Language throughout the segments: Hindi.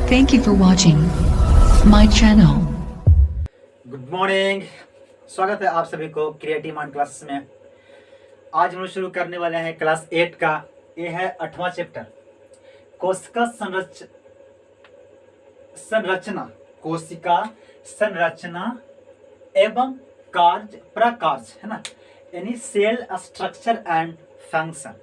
Thank you for watching my channel. Good morning. स्वागत है आप सभी को क्रिएटिव माइंड क्लासेस में। आज हम लोग शुरू करने वाले हैं क्लास 8 का। ये है 8वां चैप्टर, कोशिका संरचना। कोशिका संरचना एवं कार्य प्रकार्य, है ना, यानी सेल स्ट्रक्चर एंड फंक्शन।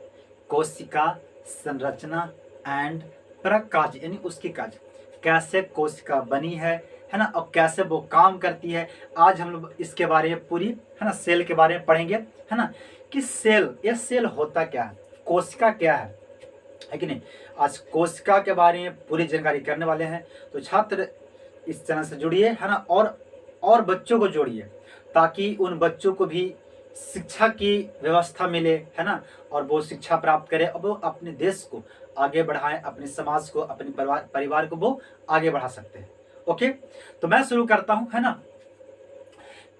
कोशिका संरचना एंड प्रकार्य यानी उसकी कार्य, कैसे कोशिका बनी है ना, और कैसे वो काम करती है। आज हम लोग इसके बारे में पूरी, है ना, सेल के बारे में पढ़ेंगे, है ना, कि सेल, ये सेल होता क्या है, कोशिका क्या है कि नहीं। आज कोशिका के बारे में पूरी जानकारी करने वाले हैं। तो छात्र इस चैनल से जुड़िए, है ना, और बच्चों को जोड़िए, ताकि उन बच्चों को भी शिक्षा की व्यवस्था मिले, है ना, और वो शिक्षा प्राप्त करें और वो अपने देश को आगे बढ़ाएं, अपने समाज को, अपने परिवार को वो आगे बढ़ा सकते हैं। ओके, तो मैं शुरू करता हूं, है ना।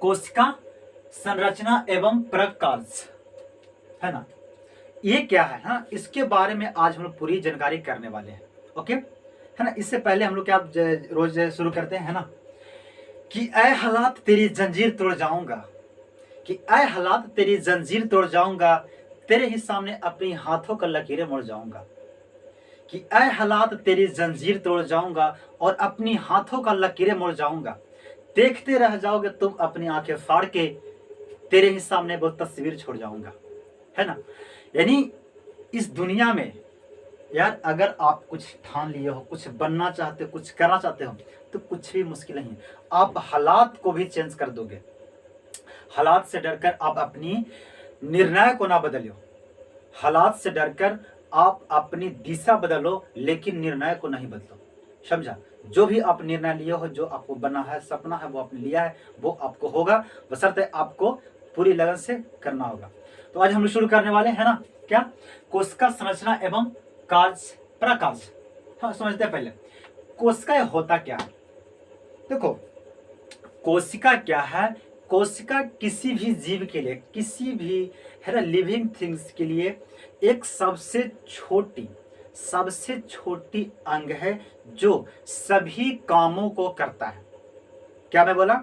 कोशिका संरचना एवं प्रकार्य, है ना, ये क्या है ना, इसके बारे में आज हम लोग पूरी जानकारी करने वाले हैं। ओके, है ना। इससे पहले हम लोग क्या रोज शुरू करते हैं, है ना, कि ऐ हालात तेरी जंजीर तोड़ जाऊंगा, कि ऐ हालात तेरी जंजीर तोड़ जाऊंगा, तेरे ही सामने अपनी हाथों का लकीरें मोड़ जाऊंगा। कि ऐ हालात तेरी जंजीर तोड़ जाऊंगा और अपनी हाथों का लकीरें मोड़ जाऊंगा, देखते रह जाओगे तुम अपनी आंखें फाड़ के, तेरे ही सामने वो तस्वीर छोड़ जाऊंगा, है ना। यानी इस दुनिया में यार, अगर आप कुछ ठान लिए हो, कुछ बनना चाहते हो, कुछ करना चाहते हो, तो कुछ भी मुश्किल नहीं है। आप हालात को भी चेंज कर दोगे। हालात से डरकर आप अपनी निर्णय को ना बदलो। हालात से डरकर आप अपनी दिशा बदलो, लेकिन निर्णय को नहीं बदलो। समझा? जो भी आप निर्णय लिए हो, जो आपको बना है, सपना है, वो आपने लिया है, वो आपको होगा, बशर्ते आपको पूरी लगन से करना होगा। तो आज हम लोग शुरू करने वाले हैं ना, क्या, कोशिका संरचना एवं कार्य प्रकार्य। हाँ, समझते हैं पहले कोशिका होता क्या है। देखो, कोशिका क्या है। कोशिका किसी भी जीव के लिए, किसी भी, है ना, लिविंग थिंग्स के लिए एक सबसे छोटी अंग है, जो सभी कामों को करता है। क्या मैं बोला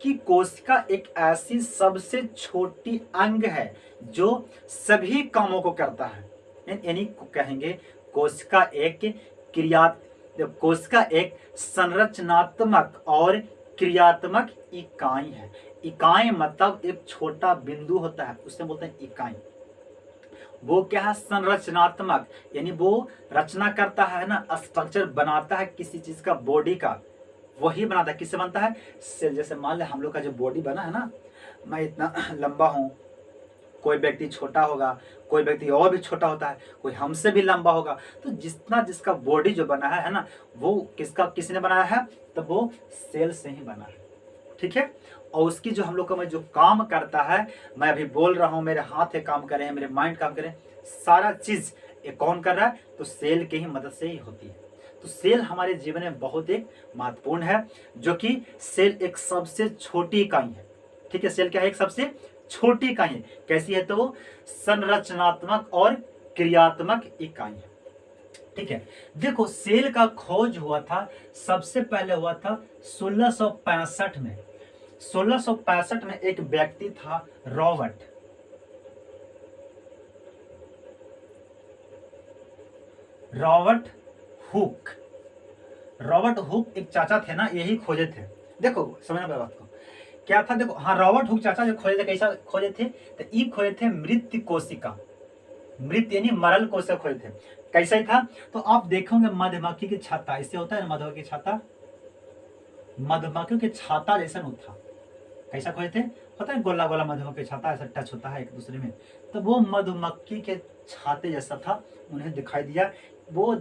कि कोशिका एक ऐसी सबसे छोटी अंग है जो सभी कामों को करता है। यानी कहेंगे कोशिका एक संरचनात्मक और क्रियात्मक इकाई है। इकाई मतलब एक छोटा बिंदु होता है, उससे बोलते हैं इकाई। वो क्या है, संरचनात्मक, यानी वो रचना करता है ना, स्ट्रक्चर बनाता है किसी चीज का, बॉडी का, वही बनाता है। किससे बनता है, सेल। जैसे मान ले हम लोग का जो बॉडी बना है ना, मैं इतना लंबा हूं, कोई व्यक्ति छोटा होगा, कोई व्यक्ति और भी छोटा होता है, कोई हमसे भी लंबा होगा। तो जिसका बॉडी जो बना है ना, वो किसने बनाया है, तो वो सेल से ही बना है। ठीक है। और उसकी जो हम लोग का जो काम करता है, मैं अभी बोल रहा हूं, मेरे हाथ है काम कर रहे हैं, मेरे माइंड काम कर रहे हैं, सारा चीज ये कौन कर रहा है, तो सेल के ही मदद से ही होती है। तो सेल हमारे जीवन में बहुत एक महत्वपूर्ण है, जो कि सेल एक सबसे छोटी इकाई है। ठीक है, सेल क्या है, एक सबसे छोटी इकाई है। कैसी है, तो संरचनात्मक और क्रियात्मक इकाई है। ठीक है। देखो, सेल का खोज हुआ था, सबसे पहले हुआ था 1665 में। 1665 में एक व्यक्ति था, रॉबर्ट हुक। रॉबर्ट हुक एक चाचा थे ना, यही खोजे थे। देखो, समझना पड़ेगा बात को, क्या था। देखो, हाँ, रॉबर्ट हुक चाचा जो खोजे थे, कैसा खोजे थे, तो ये खोजे थे मृत कोशिका, मृत यानी मरल कोशिका खोजे थे। कैसा ही था, तो आप देखोगे मधुमक्खी की छत्ता, इससे होता है ना, मधुमक्खी की छत्ता, मधुमक्खी के छाता जैसा था। कैसा खोजे थे, पता है, गोला गोला मधुमक्खी छाता ऐसा टच होता है एक दूसरे में, तो वो मधुमक्खी के छाते जैसा था, उन्हें दिखाई दिया। वो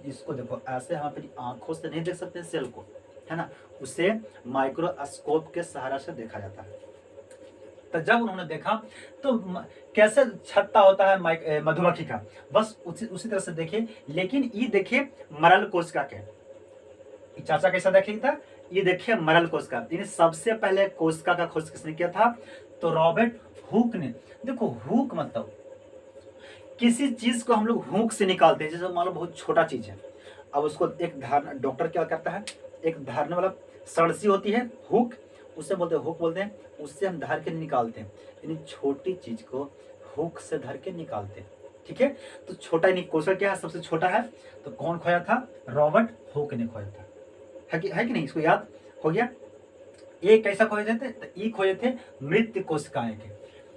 इसको देखो, ऐसे हम अपनी आंखों से नहीं देख सकते सेल को, है ना, उसे माइक्रोस्कोप के सहारा से देखा जाता है। तो जब उन्होंने देखा, तो कैसे छत्ता होता है मधुमक्खी का, बस उसी तरह से देखे, लेकिन ये देखे मरल कोशिका के। चाचा कैसा देखेगा था, ये देखिए मरल कोशिका। यानी सबसे पहले कोशिका का खोज किसने किया था, तो रॉबर्ट हुक ने। देखो, हुक मतलब किसी चीज को हम लोग हुक से निकालते हैं, जैसे मान लो बहुत छोटा चीज है, अब उसको एक धारना, डॉक्टर क्या करता है, एक धारने वाला सड़सी होती है, हुक, उससे बोलते हैं, हुक बोलते हैं, उससे हम धार के निकालते हैं, यानी छोटी चीज को हुक से धर के निकालते हैं। ठीक है, तो छोटा यानी कोशिका क्या है, सबसे छोटा है, तो कौन खोया था, रॉबर्ट हुक ने खोया था, है कि नहीं, इसको याद हो गया। ये कैसा खोए थे, तो ये खोए थे मृत कोशिकाएं के,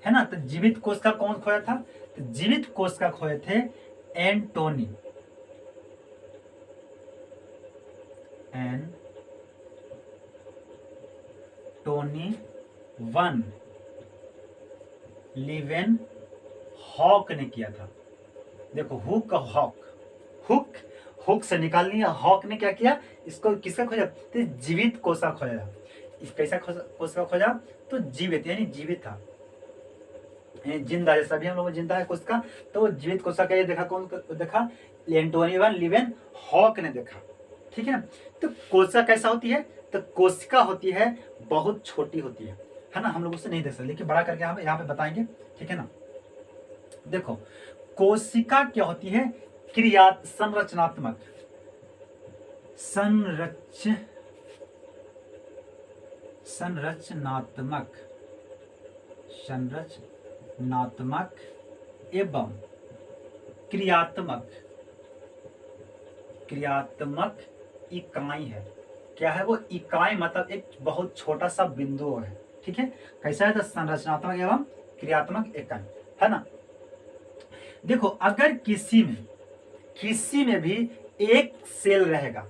है ना। तो जीवित कोशिका कौन खोया था, तो जीवित कोशिका खोए थे एंटोनी वन लिवेन हॉक ने किया था। देखो हुक का हुक हुक से निकाल लिया, हॉक ने क्या किया, इसको किसका खोजा, तो जीवित कोशिका खोजा। इस कैसा कोशिका खोजा, तो जीवित यानी जीवित था, जिंदा, जैसा भी हम लोग जिंदा है कोशिका, तो जीवित कोशिका का ये देखा, कौन देखा, एंटोनी वन लिवेन हॉक ने देखा। ठीक है, तो कोशिका कैसा होती है, तो कोशिका होती है बहुत छोटी होती है ना, हम लोग उससे नहीं देख सकते, लेकिन बड़ा करके हम यहाँ पे बताएंगे। ठीक है ना, देखो कोशिका क्या होती है, क्रिया संरचनात्मक एवं क्रियात्मक इकाई है। क्या है वो, इकाई मतलब एक बहुत छोटा सा बिंदु है। ठीक है, कैसा है, तो संरचनात्मक एवं क्रियात्मक इकाई, है ना। देखो अगर किसी में भी एक सेल रहेगा,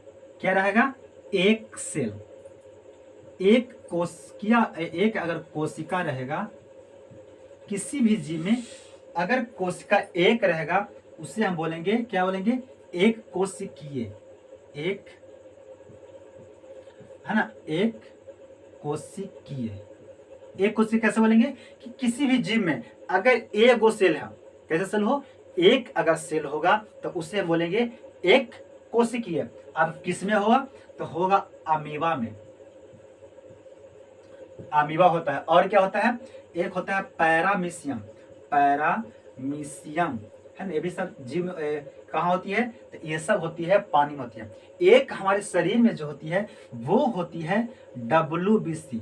क्या रहेगा, एक सेल, एक अगर कोशिका रहेगा, किसी भी जीव में अगर कोशिका एक रहेगा, उससे हम बोलेंगे, क्या बोलेंगे, एक कोशिकीय, एक, है ना, एक कोशिकीय कैसे बोलेंगे, कि किसी भी जीव में अगर एक गो सेल है, कैसे सेल हो, एक अगर सेल होगा तो उसे हम बोलेंगे एक कोशिकीय। अब किसमें होगा, तो होगा अमीबा में, अमीबा होता है। और क्या होता है, एक होता है पैरामीशियम, है ना, ये भी सब जीव कहाँ होती है, तो ये सब होती है पानी में होती है। एक हमारे शरीर में जो होती है वो होती है WBC,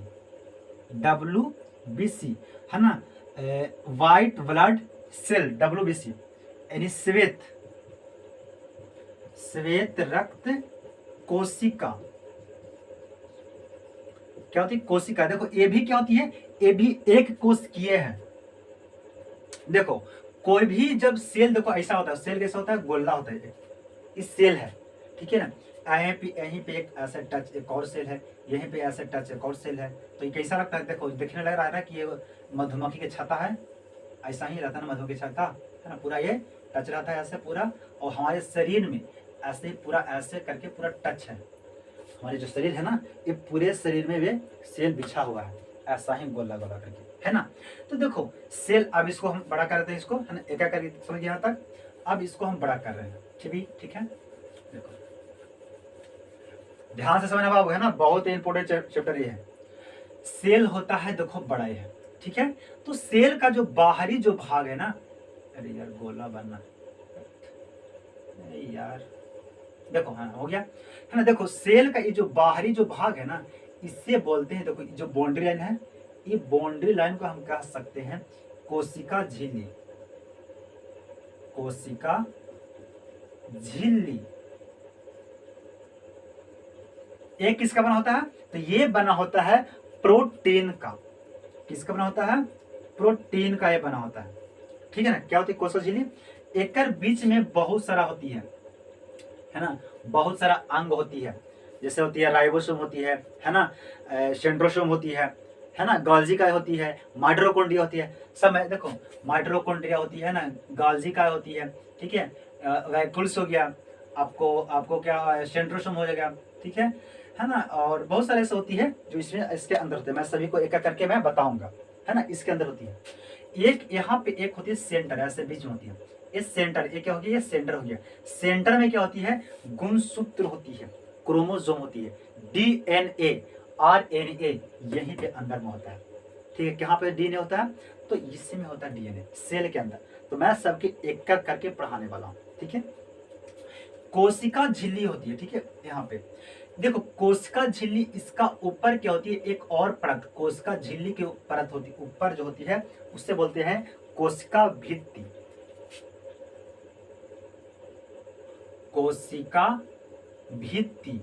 है ना, व्हाइट ब्लड सेल, WBC यानी श्वेत रक्त कोशिका। क्या होती है, कोशिका। देखो ये भी क्या होती है, ये भी एक कोशिकीय है। देखो कोई भी जब सेल, देखो ऐसा होता है, सेल कैसा होता है, गोला होता है, इस सेल है, ठीक है ना, यहीं पे एक ऐसा टच एक और सेल है, यहीं पे ऐसा टच एक और सेल है, तो ये कैसा लगता है, देखो देखने लग रहा है ना कि ये मधुमक्खी के छत्ता है, ऐसा ही रहता है ना मधुमक्खी छत्ता, है ना, पूरा ये टच रहता है ऐसे पूरा। और हमारे शरीर में ऐसे पूरा ऐसे करके पूरा टच है, हमारे जो शरीर है ना, ये पूरे शरीर में वे सेल बिछा हुआ है, ऐसा ही गोला गोला करके, है ना। तो देखो सेल, अब इसको हम बड़ा करते हैं, इसको, है ना, एक एक करके समझ यहाँ तक। अब इसको हम बड़ा कर रहे हैं, ठीक है। देखो ध्यान से समझना बाबू, है ना, बहुत ही इंपॉर्टेंट चैप्टर ये है। सेल होता है, देखो बड़ा ही है, ठीक है। तो सेल का जो बाहरी जो भाग है ना, अरे यार गोला बनना यार, देखो हाँ हो गया, है ना। देखो सेल का ये जो बाहरी जो भाग है ना, इससे बोलते हैं, देखो जो बाउंड्री लाइन है, ये बाउंड्री लाइन को हम कह सकते हैं कोशिका झिल्ली, कोशिका झिल्ली। एक किसका बना होता है, तो ये बना होता है प्रोटीन का। किसका बना होता है, प्रोटीन का ये बना होता है, ठीक है ना। क्या होती है कोशिका झिल्ली, एक बीच में बहुत सारा होती है ना, बहुत सारा अंग होती है, जैसे होती है राइबोसोम होती है ना, सेंट्रोसोम होती है ना, गोल्जी काय होती है, माइटोकॉन्ड्रिया होती है, सब में देखो माइटोकॉन्ड्रिया होती है ना, गोल्जी काय होती है, ठीक है, वैक्यूल्स हो गया, आपको क्या सेंट्रोसोम हो जाएगा, ठीक है ना। और बहुत सारे ऐसे होती है जो इसमें इसके अंदर होते हैं, मैं सभी को एक एक करके मैं बताऊंगा, है ना, इसके अंदर होती है। एक यहाँ पे एक होती है सेंटर, ऐसे बीच में होती है, इस सेंटर, ये क्या हो गया, ये सेंटर हो गया। सेंटर में क्या होती है, गुणसूत्र होती है, क्रोमोसोम होती है, DNA RNA यहीं पे अंदर में होता है, ठीक है। कहाँ पे DNA होता है, तो इसमें होता है DNA सेल के अंदर। तो मैं सबके एक एक करके पढ़ाने वाला हूँ, ठीक है। कोशिका झिल्ली होती है, ठीक है। यहाँ पे देखो कोशिका झिल्ली, इसका ऊपर क्या होती है, एक और परत, कोशिका झिल्ली की परत होती है ऊपर जो होती है, उससे बोलते हैं कोशिका भित्ति। कोशिका भित्ति,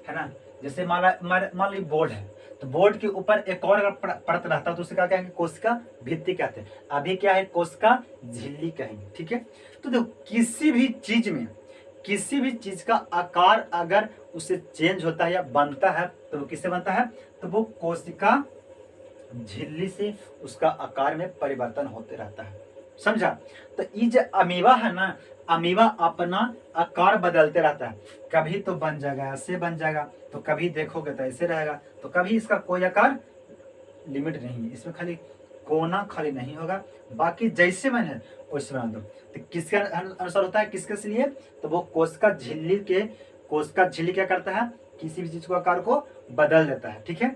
है ना। जैसे मान ली बोर्ड है, तो बोर्ड के ऊपर एक और अगर परत रहता है तो उसे क्या कहेंगे, कोशिका भित्ति कहते हैं। अभी क्या है, कोशिका झिल्ली कहेंगे, ठीक है। तो देखो किसी भी चीज में, किसी भी चीज का आकार अगर उसे चेंज होता है या बनता है तो वो किससे बनता है, तो वो कोशिका झिल्ली से उसका आकार में परिवर्तन होते रहता है, समझा। तो ये जो अमीबा है ना, अमीबा अपना आकार बदलते रहता है, कभी तो बन जाएगा ऐसे बन जाएगा, तो कभी देखोगे तो ऐसे रहेगा, तो कभी इसका कोई आकार लिमिट नहीं है, इसमें खाली कोना खाली नहीं होगा, बाकी जैसे मन है वैसे बना दो। तो किसके अनुसार होता है, किसके लिए, तो वो कोशिका झिल्ली के, कोशिका झिल्ली क्या करता है, किसी भी चीज को आकार को बदल देता है, ठीक है।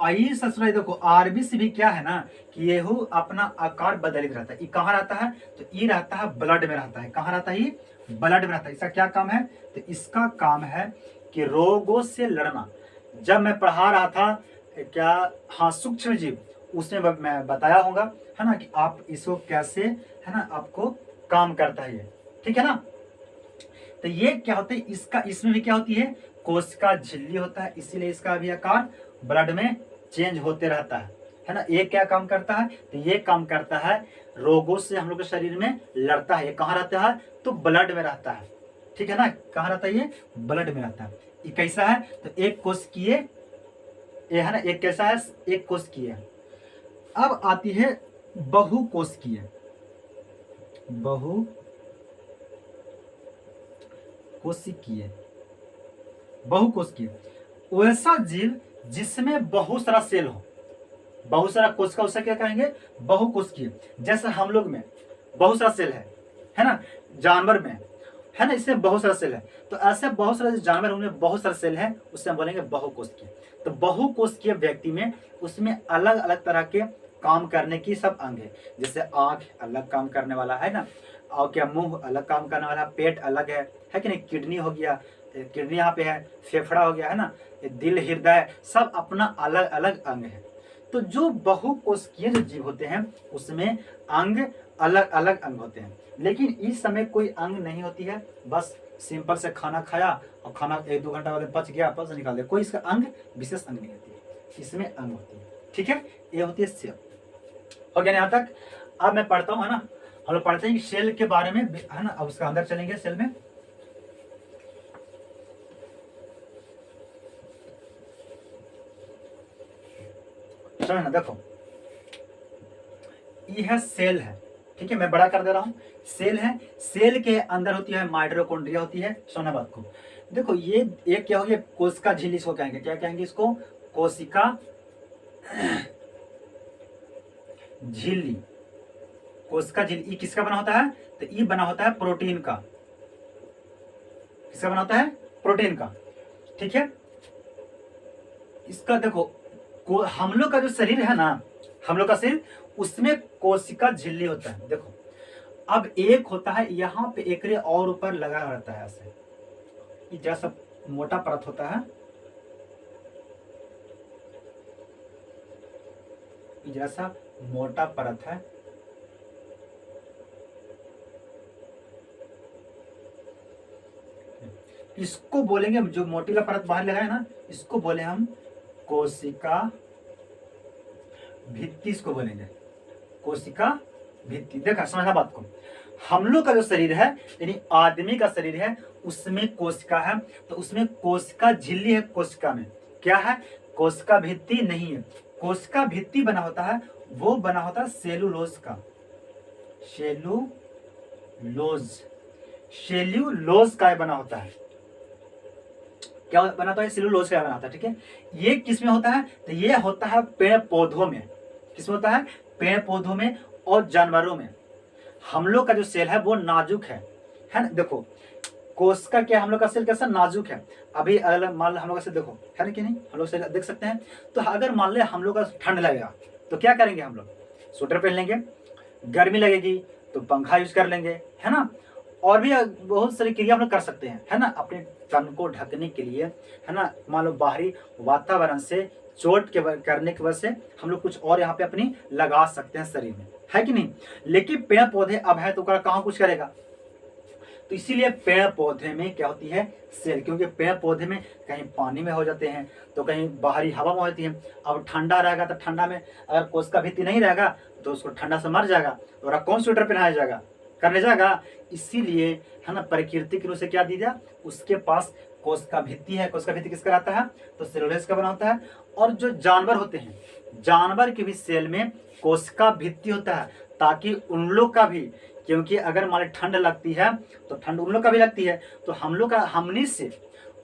आइए ससुराल देखो आरबीसी भी क्या है ना कि ये अपना आकार बदलित रहता है। ये कहाँ रहता है, तो ये रहता है ब्लड में रहता है। कहाँ रहता है, ये ब्लड में रहता है। इसका क्या काम है, तो इसका काम है कि रोगों से लड़ना। जब मैं पढ़ा रहा था क्या, हाँ सूक्ष्म जीव, उसमें मैं बताया होगा, है ना, कि आप इसको कैसे, है ना, आपको काम करता है ये, ठीक है ना। तो ये क्या होता है, इसका इसमें भी क्या होती है, कोशिका झिल्ली होता है, इसीलिए इसका भी आकार ब्लड में चेंज होते रहता है ना। ये क्या काम करता है, तो ये काम करता है रोगों से हम लोग के शरीर में लड़ता है। ये कहाँ रहता है, तो ब्लड में रहता है, ठीक है ना। कहाँ रहता है, ये ब्लड में रहता है। ये कैसा है, तो एक कोशिकीय, ये है ना, एक कैसा है, एक कोशिकीय। अब आती है बहुकोशिकीय, बहुकोशिकीय, बहुकोशिकीय वैसा जीव जिसमें बहुत सारा सेल हो, बहुत सारा कोशिका, उसे क्या कहेंगे, बहुकोशिकीय। जैसे हम लोग में बहुत सारा सेल है ना, जानवर में, है ना, इसमें बहुत सारा सेल है। तो ऐसे बहुत सारे जानवर उनमें बहुत सारा सेल है, उससे हम बोलेंगे बहुकोशिकीय। तो बहुकोशिकीय व्यक्ति में उसमें अलग अलग तरह के काम करने की सब अंग है। जैसे आंख अलग काम करने वाला है ना, और क्या मुंह अलग काम करने वाला, पेट अलग है कि नहीं, किडनी हो गया, किडनी यहाँ पे है, फेफड़ा हो गया, है ना, दिल, हृदय, सब अपना अलग अलग अंग है। तो जो बहुकोशिकीय जो जीव होते हैं उसमें अंग अलग अलग अंग होते हैं, लेकिन इस समय कोई अंग नहीं होती है, बस सिंपल से खाना खाया और खाना 1-2 घंटा बाद पच गया, पच निकाल दिया, कोई इसका अंग विशेष अंग नहीं होती है, इसमें अंग होती है, ठीक है। ये होती है सेल। हो गया यहाँ तक। अब मैं पढ़ता हूँ, है ना, हम लोग पढ़ते हैं कि सेल के बारे में, है ना। अब उसका अंदर चलेंगे सेल में। चलो ना, देखो यह सेल है, ठीक है, मैं बड़ा कर दे रहा हूं। सेल है, सेल के अंदर होती है माइटोकॉन्ड्रिया होती है। सुना बात को, देखो ये एक क्या होगी, कोशिका झिल्ली इसको कहेंगे, क्या कहेंगे इसको, कोशिका झिल्ली। कोशिका झिल्ली किसका बना होता है, तो ये बना होता है प्रोटीन का। किसका बना होता है, प्रोटीन का, ठीक है। इसका देखो हम लोग का जो शरीर है ना, हम लोग का शरीर, उसमें कोशिका झिल्ली होता है। देखो अब एक होता है यहाँ पे, एक रे और ऊपर लगा रहता है ऐसे, ये जैसा मोटा परत होता है, ये जैसा मोटा परत है, इसको बोलेंगे, जो मोटीला परत बाहर लगा है ना, इसको बोले हम कोशिका भित्ति, इसको बोलेंगे कोशिका भित्ति। देखा, समझना बात को। हम लोग का जो शरीर है, यानी आदमी का शरीर है, उसमें कोशिका है, तो उसमें कोशिका झिल्ली है। कोशिका में क्या है, कोशिका भित्ति नहीं है। कोशिका भित्ति बना होता है, वो बना होता है सेलुलोज का, सेल्यूलोज का बना होता है। क्या बना होता है, सेलुलोज का बना होता है, ठीक है। ये किस में होता है, तो ये होता है पेड़ पौधों में। किसमें होता है, पेड़ पौधों में और जानवरों में। हम लोग का जो सेल है वो नाजुक है ना। देखो कोशिका क्या, हम लोग का सेल कैसा नाजुक है। अभी अगर मान लो हम लोग का सेल देखो, है ना कि नहीं, हम लोग सेल देख सकते हैं। तो अगर मान ले हम लोग का ठंड लगेगा तो क्या करेंगे, हम लोग स्वेटर पहन लेंगे, गर्मी लगेगी तो पंखा यूज कर लेंगे, है ना। और भी बहुत सारी क्रिया हम लोग कर सकते हैं, है ना, अपने तन को ढकने के लिए, है ना। मान लो बाहरी वातावरण से चोट के करने की वजह से हम लोग कुछ और यहाँ पे अपनी लगा सकते हैं शरीर में, है कि नहीं। लेकिन पेड़ पौधे अब है तो कहाँ कुछ करेगा। तो इसीलिए पेड़ पौधे में क्या होती है, सेल, क्योंकि पेड़ पौधे में कहीं पानी में हो जाते हैं तो कहीं बाहरी हवा में होती है। अब ठंडा रहेगा तो ठंडा में अगर कोशिका भित्ति नहीं रहेगा तो उसको ठंडा से मर जाएगा, तो कौन स्वेटर पहनाया जाएगा, करने जाएगा। इसीलिए, है ना, प्रकृति की रूप से क्या दी जाए, उसके पास कोशिका भित्ति है। कोशिका भित्ति किसका रहता है, तो सेलुलोज का बना होता है। और जो जानवर होते हैं, जानवर के भी सेल में कोशिका भित्ति होता है, ताकि उन लोग का भी, क्योंकि अगर मान ठंड लगती है तो ठंड उन लोग का भी लगती है, तो हम लोग का, हमने से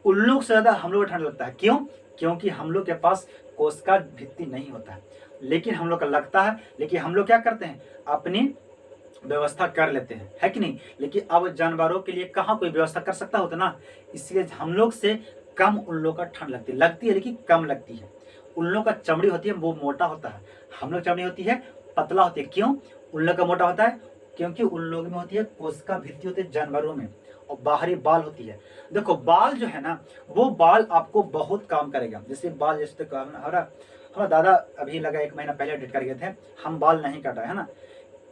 उन लोग से ज़्यादा हम लोग को ठंड लगता है। क्यों, क्योंकि हम लोग के पास कोशिका भित्ति नहीं होता है, लेकिन हम लोग का लगता है। लेकिन हम लोग क्या करते हैं, अपनी व्यवस्था कर लेते हैं, है कि नहीं। लेकिन अब जानवरों के लिए कहाँ कोई व्यवस्था कर सकता होता ना, इसलिए हम लोग से कम उन लोग का ठंड लगती है लेकिन कम लगती है। उन लोग का चमड़ी होती है वो मोटा होता है, हम लोग चमड़ी होती है पतला होती है। क्यों उन लोग का मोटा होता है, क्योंकि उन लोगों में होती है कोशिका भित्ति होती है जानवरों में, और बाहरी बाल होती है। देखो बाल जो है ना, वो बाल आपको बहुत काम करेगा। जैसे बाल, जैसे हमारा दादा अभी लगा 1 महीना पहले डेट कर गए थे, हम बाल नहीं कटाए, है ना।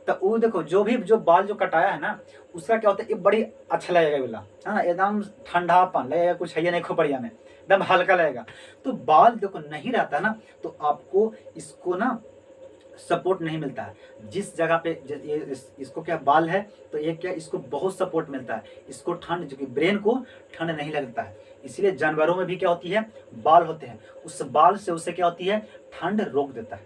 तो वो देखो जो बाल जो कटाया है ना, उसका क्या होता है, ये बड़ी अच्छा लगेगा बोला, है ना, एकदम ठंडापन लगेगा, कुछ है नहीं खोपड़िया में, एकदम हल्का लगेगा। तो बाल देखो नहीं रहता ना, तो आपको इसको ना सपोर्ट नहीं मिलता है। जिस जगह पे इसको क्या बाल है, तो ये क्या, इसको बहुत सपोर्ट मिलता है, इसको ठंड, जो कि ब्रेन को ठंड नहीं लगता है। इसलिए जानवरों में भी क्या होती है, बाल होते हैं, उस बाल से उससे क्या होती है, ठंड रोक देता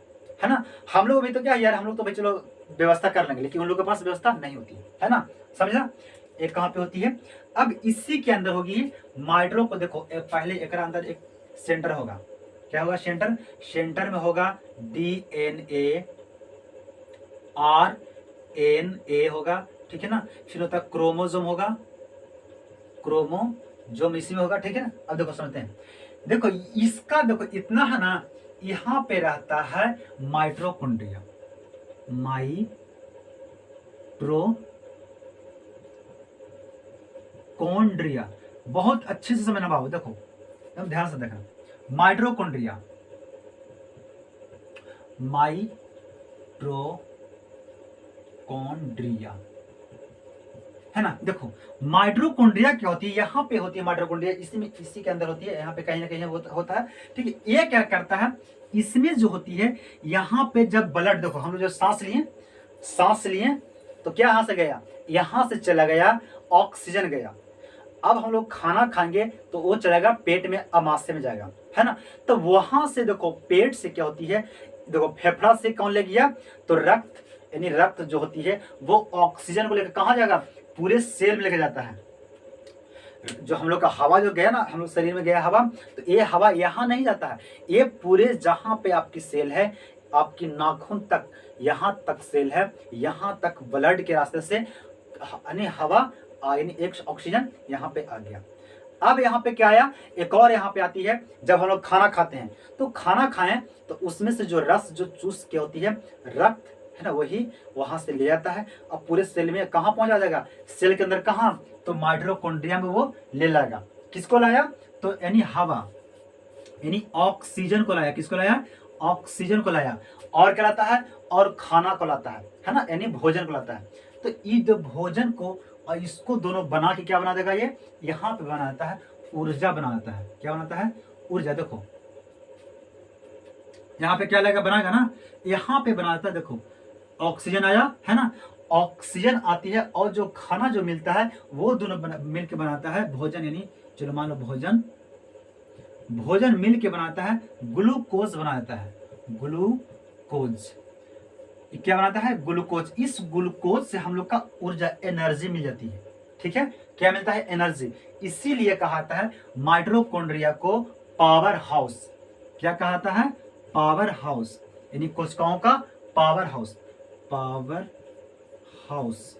है ना। हम लोग भी तो क्या यार, हम लोग तो भाई चलो व्यवस्था कर लेंगे, लेकिन उन लोगों के पास व्यवस्था नहीं होती है ना, समझा। एक कहाँ पे होती है, अब इसी के अंदर होगी माइट्रो को। देखो पहले एक अंदर एक सेंटर होगा, क्या होगा, सेंटर में होगा DNA RNA होगा, ठीक है ना। फिर होता है क्रोमोसोम होगा, क्रोमोसोम इसी में होगा, ठीक है ना। अब देखो समझते हैं, देखो इसका देखो इतना है ना, यहाँ पे रहता है माइटोकॉन्ड्रिया, माइटोकॉन्ड्रिया। बहुत अच्छे से समझना बाबू, देखो एकदम ध्यान से देखना, माइटोकॉन्ड्रिया, माइटोकॉन्ड्रिया, है ना। देखो माइटोकॉन्ड्रिया क्या होती है, यहाँ पे होती है माइटोकॉन्ड्रिया, इसी के अंदर होती है, यहाँ पे कहीं ना कहीं होता है, ठीक है। ये क्या करता है, इसमें जो होती है, यहाँ पे जब ब्लड, देखो हम लोग जो सांस लिए तो क्या यहाँ से गया, यहाँ से चला गया, ऑक्सीजन गया। अब हम लोग खाना खाएंगे तो वो चलेगा पेट में, अमाशय में जाएगा, है ना। तो वहां से देखो पेट से क्या होती है, देखो फेफड़ा से कौन ले गया, तो रक्त, यानी रक्त जो होती है वो ऑक्सीजन को लेकर कहाँ जाएगा, पूरे सेल में लेकर जाता है। जो हम लोग का हवा जो गया ना, हम लोग शरीर में गया हवा, तो ये हवा यहाँ नहीं जाता है, ये पूरे जहाँ पे आपकी सेल है, आपकी नाखून तक, यहाँ तक सेल है, यहाँ तक ब्लड के रास्ते से यानी हवा, यानी एक ऑक्सीजन यहाँ पे आ गया। अब यहाँ पे क्या आया, एक और यहाँ पे आती है, जब हम लोग खाना खाते हैं, तो खाना खाएं तो उसमें से जो रस जो चूस के होती है, रक्त, है ना, वही वहां से ले जाता है, अब पूरे सेल में कहाँ पहुंचा जाएगा, सेल के अंदर कहाँ, तो माइटोकॉन्ड्रिया में वो ले लाएगा। किसको लाया, तो यानी हवा, यानी ऑक्सीजन को लाया, किसको लाया, ऑक्सीजन को लाया, और क्या लाता है, और खाना को लाता है ना, यानी भोजन को लाता है। तो ये भोजन को और इसको दोनों बना के क्या बना देगा, ये यहाँ पे बना देता है, ऊर्जा बना देता है। क्या बनाता है, ऊर्जा। देखो यहाँ पे क्या लगेगा, बनाएगा ना, यहाँ पे बना देता है, देखो ऑक्सीजन आया, है ना, ऑक्सीजन आती है, और जो खाना जो मिलता है वो दोनों मिलके बनाता है भोजन, यानी चलो मान लो भोजन मिल के बनाता है, ग्लूकोज बना देता है, ग्लूकोज। क्या बनाता है, ग्लूकोज। इस ग्लूकोज से हम लोग का ऊर्जा, एनर्जी मिल जाती है, ठीक है। क्या मिलता है, एनर्जी। इसीलिए कहाता है माइटोकॉन्ड्रिया को पावर हाउस। क्या कहाता है, पावर हाउस, यानी कोशिकाओं का पावर हाउस, पावर हाउस,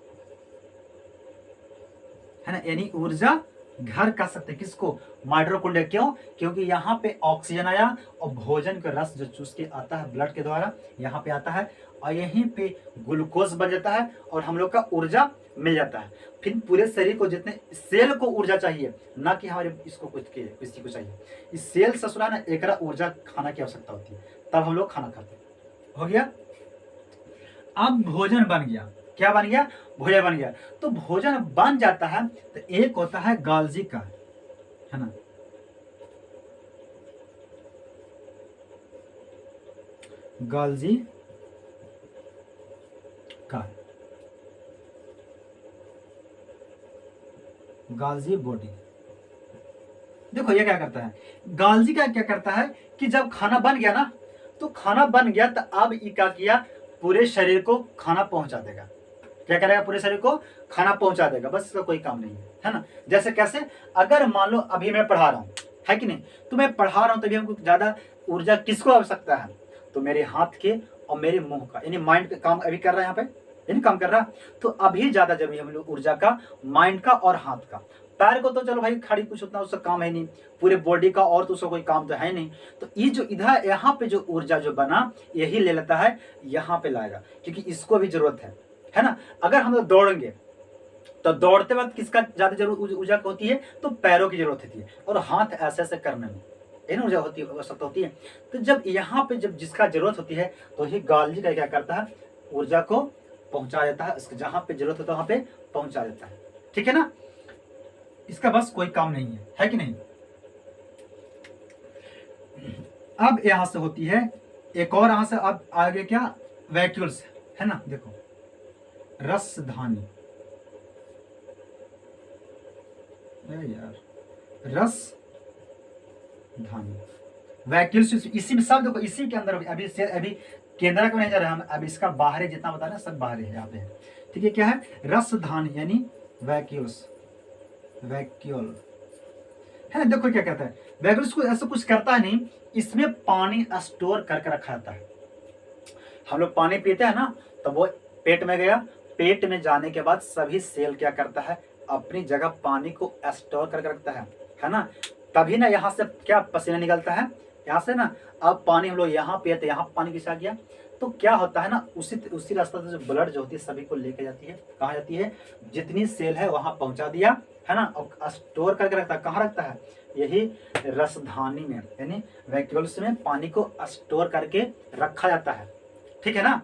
है ना, यानी ऊर्जा घर कह सकते हैं किसको, माइटोकॉन्ड्रिया। क्यों, क्योंकि यहाँ पे ऑक्सीजन आया और भोजन का रस जो चूस के आता है ब्लड के द्वारा यहाँ पे आता है, और यहीं पे ग्लूकोज बन जाता है, और हम लोग का ऊर्जा मिल जाता है। फिर पूरे शरीर को जितने सेल को ऊर्जा चाहिए, ना कि हमारे इसको कुछ के किसी को चाहिए, इस सेल ससुरा ना एकरा ऊर्जा खाना की आवश्यकता होती है, तब हम लोग खाना खाते हैं। हो गया। अब भोजन बन गया, क्या बन गया, भोजन बन गया। तो भोजन बन जाता है तो एक होता है गाल्जी का, है ना, गाल्जी का, गाल्जी बॉडी। देखो ये क्या करता है, गाल्जी का क्या करता है कि जब खाना बन गया ना, तो खाना बन गया तो अब ये क्या किया, पूरे शरीर को खाना पहुंचा देगा। क्या करेगा, पूरे शरीर को खाना पहुंचा देगा, बस इसका कोई काम नहीं है, है ना। जैसे कैसे, अगर मान लो अभी मैं पढ़ा रहा हूँ, है कि नहीं, तो मैं पढ़ा रहा हूँ तभी हमको ज्यादा ऊर्जा किसको आवश्यकता है, तो मेरे हाथ के और मेरे मुंह का, यानी माइंड का काम अभी कर रहा है, यहाँ पे यानी काम कर रहा, तो अभी ज्यादा जरूरी है हम लोग ऊर्जा का, माइंड का और हाथ का। पैर को तो चलो भाई खड़ी कुछ उतना उसका काम है नहीं, पूरे बॉडी का और तो उसका कोई काम तो है नहीं। तो ये जो इधर यहाँ पे जो ऊर्जा जो बना, यही ले लेता है, यहाँ पे लाएगा, क्योंकि इसको भी जरूरत है ना। अगर हम लोग दौड़ेंगे तो दौड़ते वक्त किसका ज्यादा जरूरत ऊर्जा होती है, तो पैरों की जरूरत होती है, और हाथ ऐसे ऐसे करने में ये ऊर्जा होती है, आवश्यकता होती है। तो जब यहाँ पे जब जिसका जरूरत होती है, तो ये गाल्जी का क्या करता है, ऊर्जा को पहुंचा देता है, जहां पे जरूरत होता है वहां पे पहुंचा देता है, ठीक है ना। इसका बस कोई काम नहीं है कि नहीं। अब यहां से होती है एक और, यहां से अब आगे क्या, वैक्यूल्स, है ना। देखो रसधानी, यार रसधानी, वैक्यूल्स, इसी में सब देखो, इसी के अंदर अभी केंद्र का नहीं जा रहा है हम, अब इसका बाहर जितना बता रहे सब बाहर है यहाँ पे, ठीक है। क्या है, रसधानी यानी वैक्यूल्स, वैक्यूल, है ना। देखो क्या कहता है, वैक्यूल्स को ऐसा कुछ करता है नहीं, इसमें पानी स्टोर करके रखा जाता है। हम लोग पानी पीते हैं ना, तो वो पेट में गया, पेट में जाने के बाद सभी सेल क्या करता है, अपनी जगह पानी को स्टोर करके रखता है ना। तभी ना यहाँ से क्या पसीना निकलता है, यहाँ से ना। अब पानी हम लोग यहाँ पे, तो यहाँ पानी किसा गया, तो क्या होता है ना, उसी रास्ते से जो ब्लड जो होती है सभी को लेके जाती है, कहाँ जाती है, जितनी सेल है वहां पहुंचा दिया, है ना, और स्टोर करके रखता है। कहाँ रखता है, यही रसधानी में, यानी वैक्यूल्स में पानी को स्टोर करके रखा जाता है, ठीक है ना।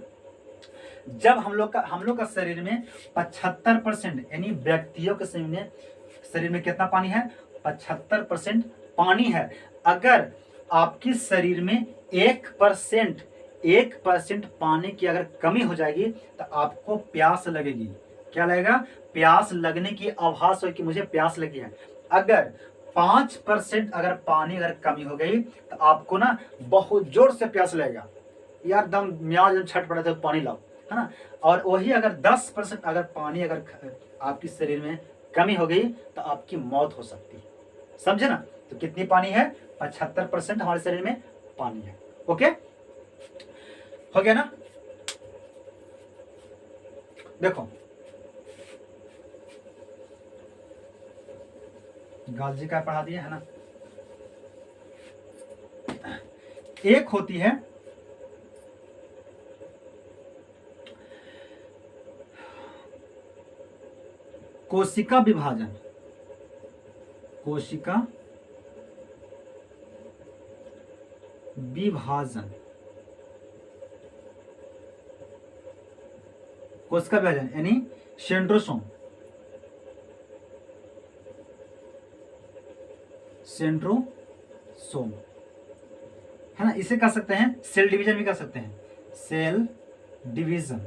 जब हम लोग का शरीर में 75% यानी व्यक्तियों के शरीर में कितना पानी है, 75% पानी है। अगर आपके शरीर में 1% पानी की अगर कमी हो जाएगी, तो आपको प्यास लगेगी। क्या लगेगा, प्यास लगने की आभास हो कि मुझे प्यास लगी है। अगर 5% अगर पानी अगर कमी हो गई, तो आपको ना बहुत जोर से प्यास लगेगा, यार दम म्याज छटपटा तो पानी लाओ, है ना। और वही अगर 10% अगर पानी अगर आपके शरीर में कमी हो गई, तो आपकी मौत हो सकती है, समझे ना। तो कितनी पानी है, 75% हमारे शरीर में पानी है। ओके, हो गया ना। देखो गाल्जी का पढ़ा दिया है ना। एक होती है कोशिका विभाजन, कोशिका विभाजन, कोशिका विभाजन यानी सेंट्रोसोम, सेंट्रोसोम, है ना। इसे कह सकते हैं सेल डिवीजन भी कह सकते हैं, सेल डिवीजन।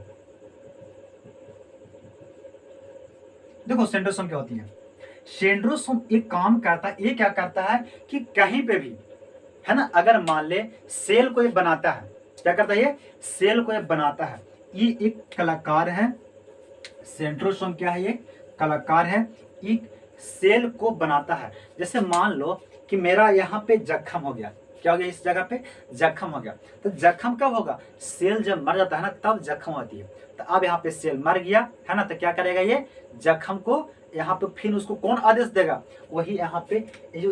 देखो सेंट्रोसोम क्या होती है, सेंट्रोसोम एक काम करता है, ये क्या करता है कि कहीं पे भी, है ना, अगर मान ले सेल को ये बनाता है, क्या करता है, ये सेल को ये बनाता है, ये एक कलाकार है। सेंट्रोसोम क्या है, ये कलाकार है, एक सेल को बनाता है। जैसे मान लो कि मेरा यहाँ पे जख्म हो गया, क्या हो गया, इस जगह पे जख्म हो गया, तो जख्म कब होगा, सेल जब मर जाता है ना, तब जख्म होती है। तो अब यहाँ पे सेल मर गया, है ना, तो क्या करेगा, ये जख्म को यहाँ पे फिर उसको कौन आदेश देगा, वही यहाँ पे ये जो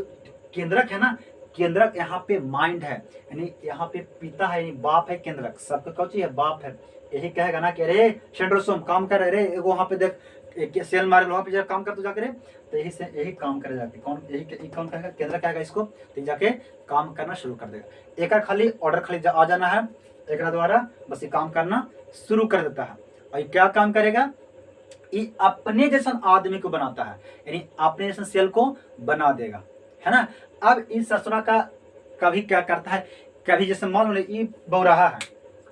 केंद्रक है ना, केंद्रक यहाँ पे माइंड है, यानी यहाँ पे पिता है, यानी बाप है, केंद्रक सबका कौन है, बाप है। यही कहेगा ना कि अरे सेंट्रोसोम काम कर रहे, वहां पे देख एक सेल मारे वहाँ पे जब काम कर तो जाकर तो यही से यही काम करे जाके कौन यही कौन कहेगा केंद्र कहेगा इसको, तो जाके काम करना शुरू कर देगा। एक खाली ऑर्डर खाली आ जाना है एक द्वारा, बस ये काम करना शुरू कर देता है। और ये क्या काम करेगा, ये अपने जैसा आदमी को बनाता है, यानी अपने जैसा सेल को बना देगा, है ना। अब इस ससुरा का कभी क्या करता है, कभी जैसे मान लो ये बौ रहा है,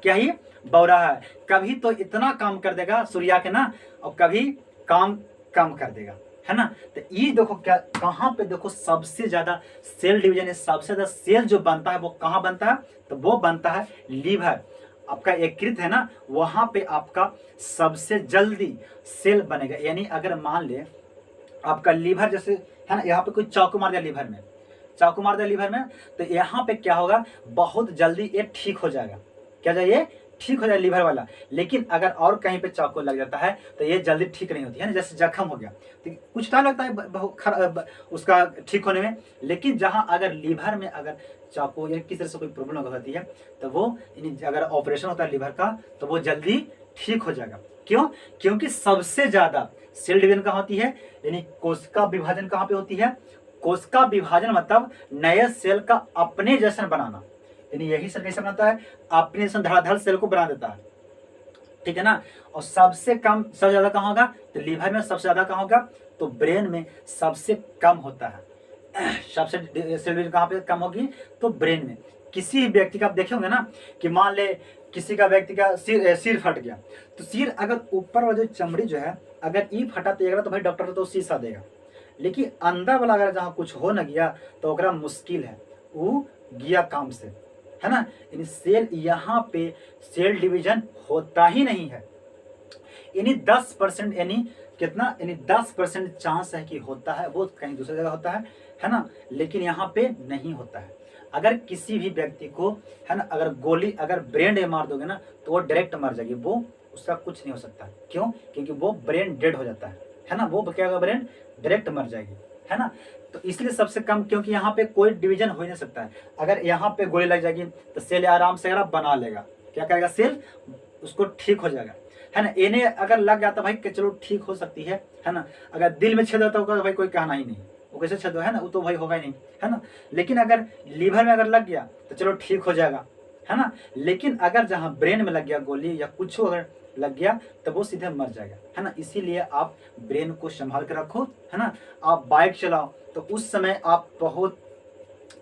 क्या ही बौ रहा है, कभी तो इतना काम कर देगा सूर्या के ना, और कभी काम कम कर देगा, है ना। तो ये देखो क्या कहाँ पे देखो सबसे ज्यादा सेल डिवीजन है, सबसे ज्यादा सेल जो बनता है वो कहाँ बनता है, तो वो बनता है लीवर आपका यकृत है ना, वहां पे आपका सबसे जल्दी सेल बनेगा। यानी अगर मान ले आपका लीवर जैसे है ना, यहाँ पे कोई चाकू मार दिया लीवर में, चाकू मार दिया लीवर में, तो यहाँ पे क्या होगा, बहुत जल्दी ये ठीक हो जाएगा, क्या जाइए ठीक हो जाए लीवर वाला। लेकिन अगर और कहीं पे चाकू लग जाता है तो ये जल्दी ठीक नहीं होती है ना, जैसे जख्म हो गया तो कुछ टाइम लगता है बहुत उसका ठीक होने में। लेकिन जहां अगर लीवर में अगर चाकू या किसी तरह से कोई प्रॉब्लम होती है तो वो अगर ऑपरेशन होता है लीवर का तो वो जल्दी ठीक हो जाएगा। क्यों, क्योंकि सबसे ज्यादा सेल डिवीजन कहाँ होती है, यानी कोशिका विभाजन कहाँ पे होती है। कोशिका विभाजन मतलब नए सेल का अपने जैसा बनाना, यानी यही सेल कैसे बनाता है, अपने जैसा धड़ाधड़ सेल को बना देता है, ठीक है ना। और सबसे कम सबसे ज्यादा कहाँ होगा, तो लीवर में सबसे ज्यादा कहाँ होगा, तो ब्रेन में सबसे कम होता है। सबसे सेल डिवीजन कहाँ पे कम होगी, तो ब्रेन में। किसी व्यक्ति का आप देखे होंगे ना कि मान ले किसी का व्यक्ति का सिर फट गया, तो सिर अगर ऊपर वाला जो चमड़ी जो है अगर ई फटा तो भाई डॉक्टर तो शीशा देगा। लेकिन अंदर वाला अगर जहाँ कुछ हो न गया तो ओकरा मुश्किल है, वो गया काम से, है ना। यानी सेल यहाँ पे सेल डिवीजन होता ही नहीं है। यानी 10% यानी कितना, यानी 10% चांस है कि होता है, वो कहीं दूसरी जगह होता है ना, लेकिन यहाँ पे नहीं होता है। अगर किसी भी व्यक्ति को है ना अगर गोली अगर ब्रेन में मार दोगे ना तो वो डायरेक्ट मर जाएगी, वो उसका कुछ नहीं हो सकता। क्यों, क्योंकि वो ब्रेन डेड हो जाता है ना, वो क्या होगा, ब्रेन डायरेक्ट मर जाएगी, है ना। तो इसलिए सबसे कम, क्योंकि यहाँ पे कोई डिवीजन हो ही नहीं सकता है। अगर यहाँ पे गोली लग जाएगी तो सेल आराम से बना लेगा, क्या करेगा, सेल उसको ठीक हो जाएगा, है ना। इन्हें अगर लग गया तो भाई चलो ठीक हो सकती है ना। अगर दिल में छेद होता होगा तो भाई कोई कहना ही नहीं, वो कैसे छेद है ना, वो तो भाई होगा ही नहीं, है ना। लेकिन अगर लीवर में अगर लग गया तो चलो ठीक हो जाएगा, है ना। लेकिन अगर जहाँ ब्रेन में लग गया गोली या कुछ अगर लग गया तो वो सीधे मर जाएगा, है ना। इसीलिए आप ब्रेन को संभाल कर रखो, है ना। आप बाइक चलाओ तो उस समय आप बहुत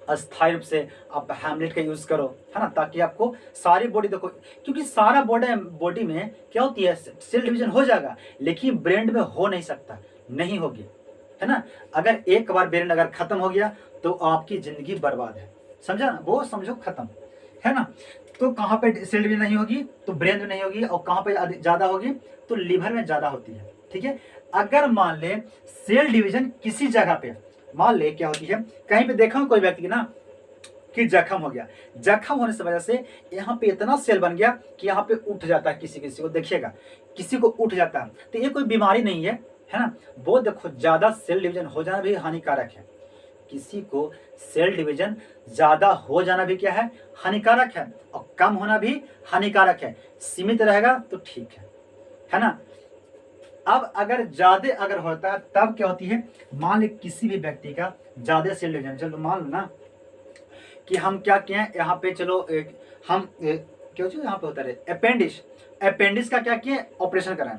अस्थायी रूप से आप हैमलेट का यूज करो, है ना, ताकि आपको सारी बॉडी देखो, क्योंकि सारा बॉडी में क्या होती है, सेल डिवीजन हो जाएगा, लेकिन ब्रेन में हो नहीं सकता, नहीं होगी, है ना। अगर एक बार ब्रेन अगर खत्म हो गया तो आपकी जिंदगी बर्बाद है, समझा ना, वो समझो खत्म, है ना। तो कहाँ पे सेल डिवीजन नहीं होगी, तो ब्रेन में नहीं होगी, और कहाँ पे ज्यादा होगी, तो लीवर में ज्यादा होती है, ठीक है। अगर मान ले सेल डिवीजन किसी जगह पे, मान ले क्या होती है, कहीं पे देखा कोई व्यक्ति ना कि जख्म हो गया, जख्म होने से वजह से यहाँ पे इतना सेल बन गया कि यहाँ पे उठ जाता है, किसी किसी को देखिएगा, किसी को उठ जाता है, तो ये कोई बीमारी नहीं है ना। वो देखो ज्यादा सेल डिवीजन हो जाना भी हानिकारक है, किसी को सेल डिवीजन ज्यादा हो जाना भी क्या है, हानिकारक है, और कम होना भी हानिकारक है। सीमित रहेगा तो ठीक है ना। अब अगर ज्यादा अगर होता है तब क्या होती है, मान ली किसी भी व्यक्ति का ज्यादा सेल डिवीजन, चलो मान लो ना कि हम क्या किए हैं यहाँ पे, चलो हम क्या यहाँ पे होता है अपेंडिक्स का क्या किए, ऑपरेशन कराएं।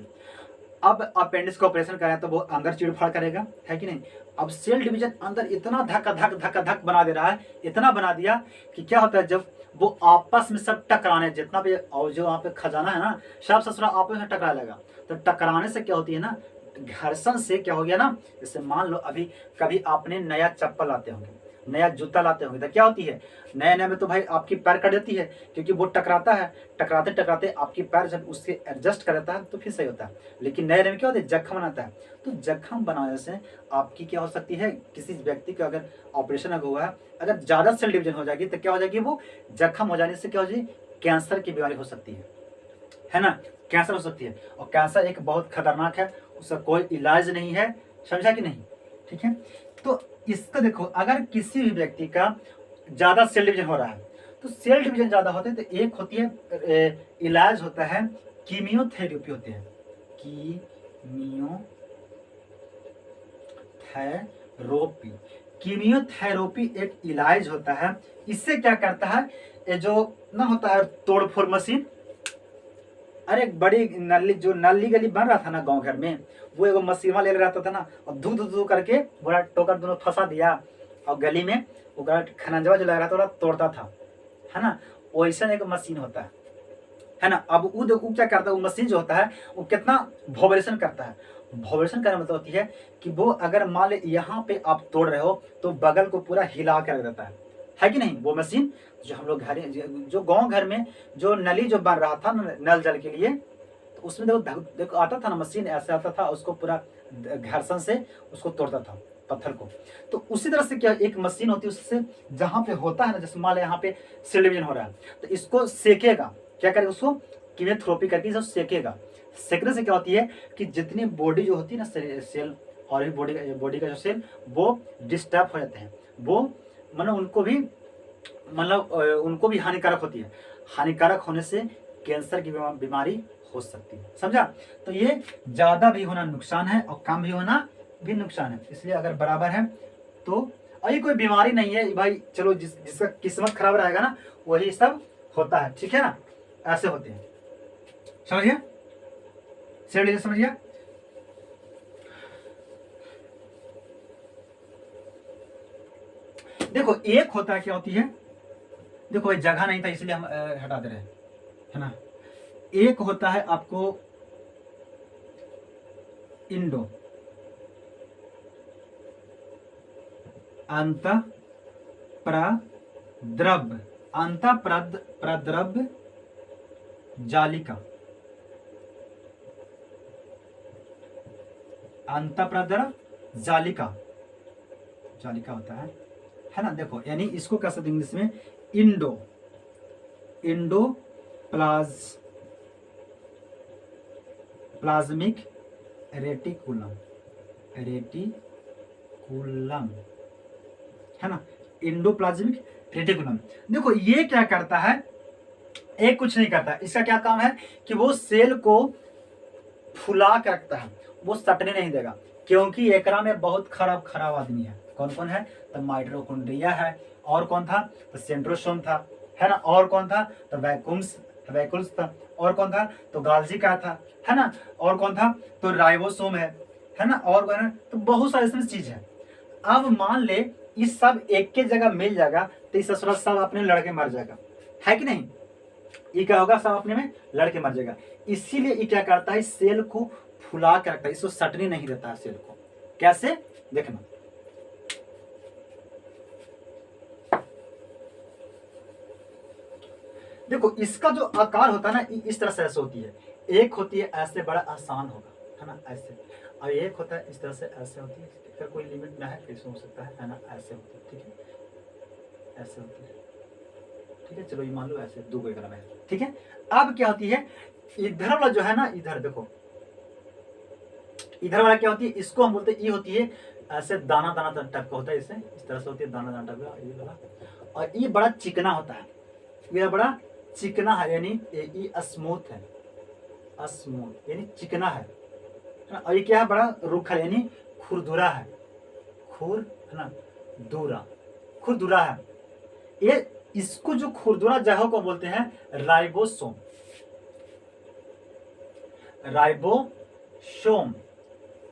अब अपेंडिक्स का ऑपरेशन कराएं तो वो अंदर चीड़-फाड़ करेगा, है कि नहीं। अब सेल डिवीजन अंदर इतना धक बना दे रहा है, इतना बना दिया कि क्या होता है, जब वो आपस में सब टकराने, जितना भी और जो वहाँ पे खजाना है ना, सब ससुरा आपस में टकरा लगा, तो टकराने से क्या होती है ना, घर्षण से क्या हो गया ना, जैसे मान लो अभी कभी आपने नया चप्पल लाते होंगे, नया जूता लाते होंगे, तो क्या होती है, नए में तो भाई आपकी पैर कट जाती है, क्योंकि वो टकराता है, टकराते टकराते आपकी पैर जब उससे एडजस्ट कर देता है तो फिर सही होता है। लेकिन नए में क्या होता है, जख्म बनाता है, तो जख्म बनाने से आपकी क्या हो सकती है, किसी व्यक्ति का अगर ऑपरेशन अगर हुआ है, अगर ज़्यादा सेल डिवीजन हो जाएगी तो क्या हो जाएगी, वो जख्म हो जाने से क्या हो जाएगी, कैंसर की बीमारी हो सकती है ना, कैंसर हो सकती है। और कैंसर एक बहुत खतरनाक है, उसका कोई इलाज नहीं है, समझा कि नहीं, ठीक है। तो इसका देखो, अगर किसी भी व्यक्ति का ज्यादा सेल डिवीजन हो रहा है, तो सेल डिवीजन ज्यादा होते हैं तो एक होती है इलाज होता है, कीमियोथेरेपी होती है, कीमियोथेरेपी। कीमियोथेरेपी एक इलाज होता है। इससे क्या करता है, ये जो ना होता है तोड़फोड़ मशीन, अरे एक बड़ी नली, जो नली गली बन रहा था ना गांव घर में, वो एगो मशीन ले रहता था ना, और धू धू धू करके बड़ा टोकर दोनों फंसा दिया और गली में वो खनंजवा जो लग रहा था वो तोड़ता था, है ना। वैसा एक मशीन होता है ना। अब वो क्या करता है, वो मशीन जो होता है वो कितना वाइब्रेशन करता है। वाइब्रेशन करने मतलब होती है कि वो अगर मान ले यहाँ पे आप तोड़ रहे हो तो बगल को पूरा हिला कर रख देता है कि नहीं। वो मशीन जो हम लोग घर, जो गांव घर में जो नली जो बन रहा था नल जल के लिए, तो उसमें देखो आता था ना मशीन, ऐसे आता था, उसको पूरा घर्षण से उसको तोड़ता था पत्थर को। तो उसी तरह से क्या एक मशीन होती है, उससे जहाँ पे होता है ना, जैसे मान लो यहाँ पे सेल डिवीजन हो रहा है, तो इसको सेकेगा, क्या करेगा, उसको कीमोथेरेपी करके इसको सेकेगा। सेकने से क्या होती है कि जितनी बॉडी जो होती है ना सेल, और भी बॉडी का जो सेल, वो डिस्टर्ब हो जाते हैं, वो मतलब उनको भी हानिकारक होती है। हानिकारक होने से कैंसर की बीमारी हो सकती है, समझा। तो ये ज्यादा भी होना नुकसान है और कम भी होना भी नुकसान है। इसलिए अगर बराबर है तो अभी कोई बीमारी नहीं है भाई, चलो जिसका किस्मत खराब रहेगा ना वही सब होता है, ठीक है ना। ऐसे होते हैं, समझिए, समझिए। देखो एक होता है, क्या होती है, देखो ये जगह नहीं था इसलिए हम हटा दे रहे हैं, है ना। एक होता है आपको इंडो अंतःप्रद्रव्य जालिका, अंतःप्रद्रव्य जालिका होता है ना। देखो यानी इसको कह सकते इंग्लिश में प्लाज्मिक रेटिकुलम है ना, इंडोप्लाज्मिक रेटिकुलम। देखो ये क्या करता है, एक कुछ नहीं करता, इसका क्या काम है कि वो सेल को फुला के रखता है, वो सटने नहीं देगा, क्योंकि एकरा में बहुत खराब आदमी है। कौन कौन है, तो माइटोकॉन्ड्रिया है, और कौन था, तो सेंट्रोसोम था, है ना, और कौन था, तो वैक्यूल्स था, और कौन था, तो गाल्जी का था, है ना, और कौन था, तो राइबोसोम है ना, और कौन है, तो बहुत सारी इसमें चीज है। अब मान ले इस सब एक के जगह मिल जाएगा तो इस सब अपने लड़के मर जाएगा, है कि नहीं। ये क्या होगा, सब अपने में लड़के मर जाएगा। इसीलिए ये क्या करता है, सेल को फुला के रखता है, इसको सटने नहीं देता है सेल को। कैसे, देखना, देखो इसका जो आकार होता है ना, इस तरह से ऐसे होती है। एक होती है ऐसे, बड़ा आसान होगा, है ना, ऐसे, और एक होता है इस तरह से ऐसे होती है, अगर कोई लिमिट ना है कैसे हो सकता है ना, ऐसे होती है, ठीक है, ऐसे होती है, ठीक है। चलो ये मान लो ऐसे दो कोई कलम है, ठीक है। अब क्या होती है, इधर वाला जो है ना, इधर देखो, इधर वाला क्या होती है, इसको हम बोलते हैं, ये होती है ऐसे दाना टाइप का होता है, इसे इस तरह से होती है, दाना टाइप का ये वाला, और ये बड़ा चिकना होता है, ये बड़ा चिकना है, यानी ये स्मूथ है, स्मूथ यानी चिकना है ना। और ये क्या है, बड़ा रुखा यानी खुरदुरा है, खुरदुरा है। ये इसको जो खुरदुरा जगह को बोलते हैं राइबोसोम।